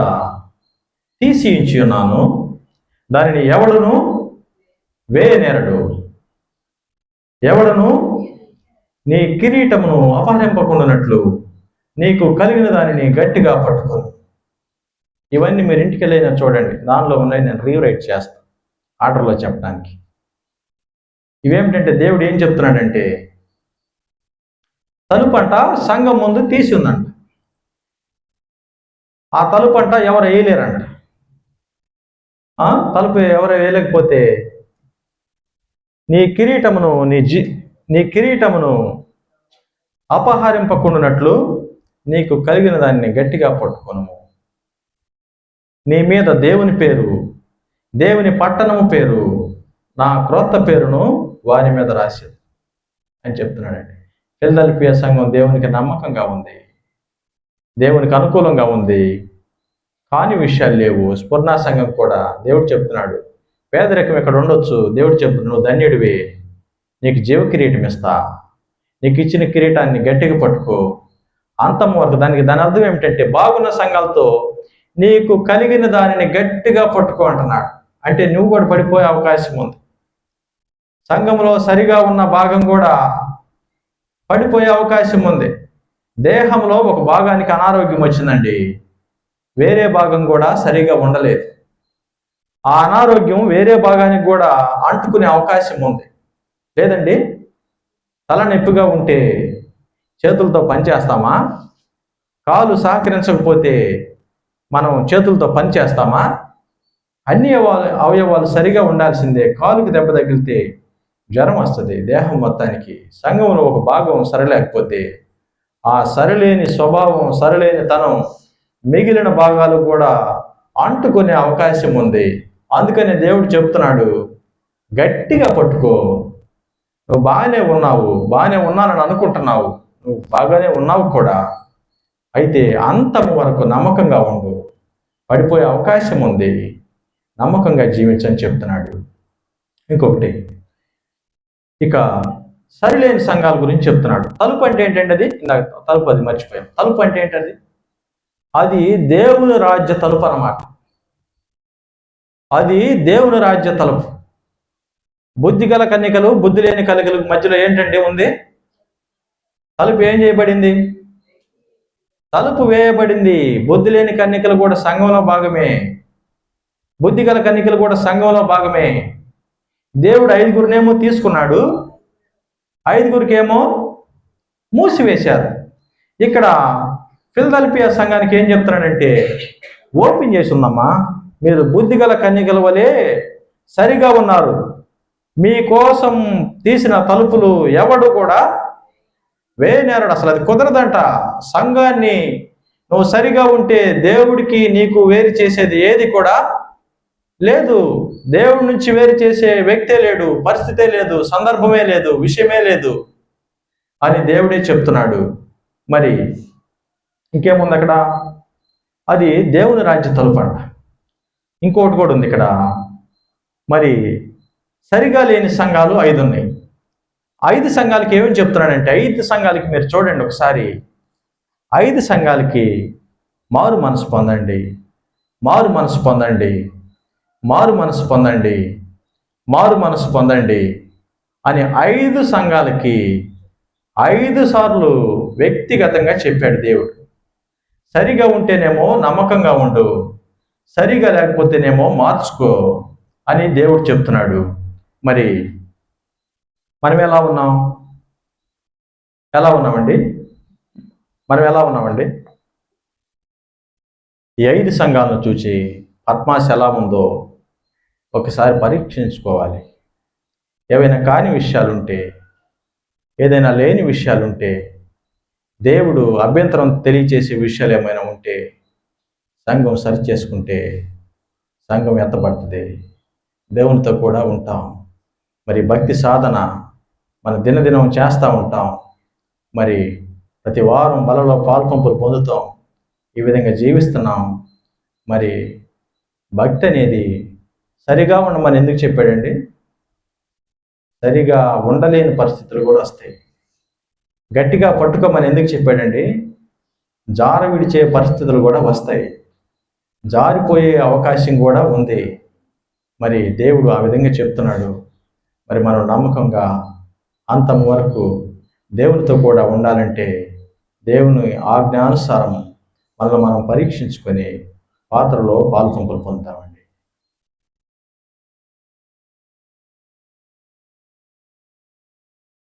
తీసి ఉంచి ఉన్నాను, దానిని ఎవడును వేయనేరడు, ఎవడును నీ కిరీటమును అపహరింపకుండానట్లు నీకు కలిగిన దానిని గట్టిగా పట్టుకోను. ఇవన్నీ మీరు ఇంటికి వెళ్ళైనా చూడండి, దానిలో ఉన్నాయి, నేను రీరైట్ చేస్తాను ఆర్డర్లో చెప్పడానికి. ఇవేమిటంటే దేవుడు ఏం చెప్తున్నాడంటే, తలుపంట సంఘం ముందు తీసి ఉందంట. ఆ తలుపంట ఎవరు వేయలేరంట. తలుపు ఎవరు వేయలేకపోతే నీ కిరీటమును అపహరింపకుండానట్లు నీకు కలిగిన దాన్ని గట్టిగా పట్టుకొను. నీ మీద దేవుని పేరు, దేవుని పట్టణము పేరు, నా క్రొత్త పేరును వారి మీద రాసేది అని చెప్తున్నాడండి. ఫిలదెల్ఫియా సంఘం దేవునికి నమ్మకంగా ఉంది, దేవునికి అనుకూలంగా ఉంది, కాని విషయాలు లేవు. స్ఫుర్ణ సంఘం కూడా దేవుడు చెప్తున్నాడు, పేదరికం ఇక్కడ ఉండొచ్చు, దేవుడు చెప్తున్నాడు, నువ్వు ధన్యుడివి, నీకు జీవ కిరీటం ఇస్తా, నీకు ఇచ్చిన కిరీటాన్ని గట్టిగా పట్టుకో అంతం వరకు. దాని అర్థం ఏమిటంటే, బాగున్న సంఘాలతో నీకు కలిగిన దానిని గట్టిగా పట్టుకో అంటున్నాడు. అంటే నువ్వు కూడా పడిపోయే అవకాశం ఉంది. సంఘంలో సరిగా ఉన్న భాగం కూడా పడిపోయే అవకాశం ఉంది. దేహంలో ఒక భాగానికి అనారోగ్యం వచ్చిందండి, వేరే భాగం కూడా సరిగా ఉండలేదు. ఆ అనారోగ్యం వేరే భాగానికి కూడా అంటుకునే అవకాశం ఉంది. లేదండి, తలనొప్పిగా ఉంటే చేతులతో పనిచేస్తామా? కాలు సహకరించకపోతే మనం చేతులతో పని చేస్తామా? అన్ని అవయవాలు సరిగా ఉండాల్సిందే. కాలుకి దెబ్బ తగిలితే జ్వరం వస్తుంది దేహం మొత్తానికి. సంఘంలో ఒక భాగం సరిలేకపోతే ఆ సరిలేని స్వభావం, సరిలేని తనం మిగిలిన భాగాలు కూడా అంటుకునే అవకాశం ఉంది. అందుకని దేవుడు చెప్తున్నాడు, గట్టిగా పట్టుకో. నువ్వు బాగానే ఉన్నానని అనుకుంటున్నావు, నువ్వు బాగానే ఉన్నావు కూడా, అయితే అంతం వరకు నమ్మకంగా ఉండు, పడిపోయే అవకాశం ఉంది, నమ్మకంగా జీవించని చెప్తున్నాడు. ఇంకొకటి, ఇక సరిలేని సంఘాల గురించి చెప్తున్నాడు. తలుపు అంటే ఏంటంటే అది, తలుపు అది మర్చిపోయాం. తలుపు అంటే ఏంటది? అది దేవుని రాజ్య తలుపు అన్నమాట. అది దేవుని రాజ్య తలుపు. బుద్ధి గల కన్యకలు, బుద్ధి లేని కన్యకలకు మధ్యలో ఏంటంటే ఉంది? తలుపు ఏం చేయబడింది? తలుపు వేయబడింది. బుద్ధి లేని కన్యకలు కూడా సంఘంలో భాగమే, బుద్ధి గల కన్యకలు కూడా సంఘంలో భాగమే. దేవుడు 5గురినేమో తీసుకున్నాడు, 5గురికేమో మూసివేశారు. ఇక్కడ ఫిలదెల్ఫియా సంఘానికి ఏం చెప్తున్నాడంటే, ఓపెన్ చేసి ఉందమ్మా, మీరు బుద్ధిగల కన్యకల వలె సరిగా ఉన్నారు, మీకోసం తీసిన తలుపులు ఎవడు కూడా వేయనేరడు. అసలు అది కుదరదంట. సంఘాన్ని నువ్వు సరిగా ఉంటే దేవుడికి నీకు వేరు చేసేది ఏది కూడా లేదు. దేవుడి నుంచి వేరు చేసే వ్యక్తే లేడు, పరిస్థితే లేదు, సందర్భమే లేదు, విషయమే లేదు అని దేవుడే చెప్తున్నాడు. మరి ఇంకేముంది అక్కడ? అది దేవుని రాజ్య తలుపు అంట. ఇంకోటి కూడా ఉంది ఇక్కడ. మరి సరిగా లేని సంఘాలు 5 ఉన్నాయి. 5 సంఘాలకి ఏమని చెప్తున్నాడంటే, 5 సంఘాలకి మీరు చూడండి ఒకసారి, 5 సంఘాలకి మారు మనసు పొందండి, మారు మనసు పొందండి, మారు మనసు పొందండి, మారు మనసు పొందండి అని 5 సంఘాలకి 5 సార్లు వ్యక్తిగతంగా చెప్పాడు దేవుడు. సరిగా ఉంటేనేమో నమ్మకంగా ఉండు, సరిగా లేకపోతేనేమో మార్చుకో అని దేవుడు చెప్తున్నాడు. మరి మనం ఎలా ఉన్నామండి? ఈ 5 సంఘాలను చూసి పద్మాస్ ఎలా ఉందో ఒకసారి పరీక్షించుకోవాలి. ఏవైనా కాని విషయాలుంటే, ఏదైనా లేని విషయాలుంటే, దేవుడు అభ్యంతరం తెలియచేసే విషయాలు ఏమైనా ఉంటే సంఘం సరి చేసుకుంటే సంఘం ఎత్తబడుతుంది, దేవునితో కూడా ఉంటాం. మరి భక్తి సాధన మన దినదినం చేస్తూ ఉంటాం. మరి ప్రతి వారం బలలో పాల్పంపులు పొందుతాం. ఈ విధంగా జీవిస్తున్నాం. మరి భక్తి అనేది సరిగా ఉండమని ఎందుకు చెప్పాడండి? సరిగా ఉండలేని పరిస్థితులు కూడా వస్తాయి. గట్టిగా పట్టుకోమని ఎందుకు చెప్పాడండి? జార విడిచే పరిస్థితులు కూడా వస్తాయి, జారిపోయే అవకాశం కూడా ఉంది. మరి దేవుడు ఆ విధంగా చెప్తున్నాడు. మరి మనం నమ్మకంగా అంతం వరకు దేవునితో కూడా ఉండాలంటే దేవుని ఆజ్ఞానుసారం మనల్ని మనం పరీక్షించుకొని పాత్రలో పాల్పంపులు పొందుతామండి.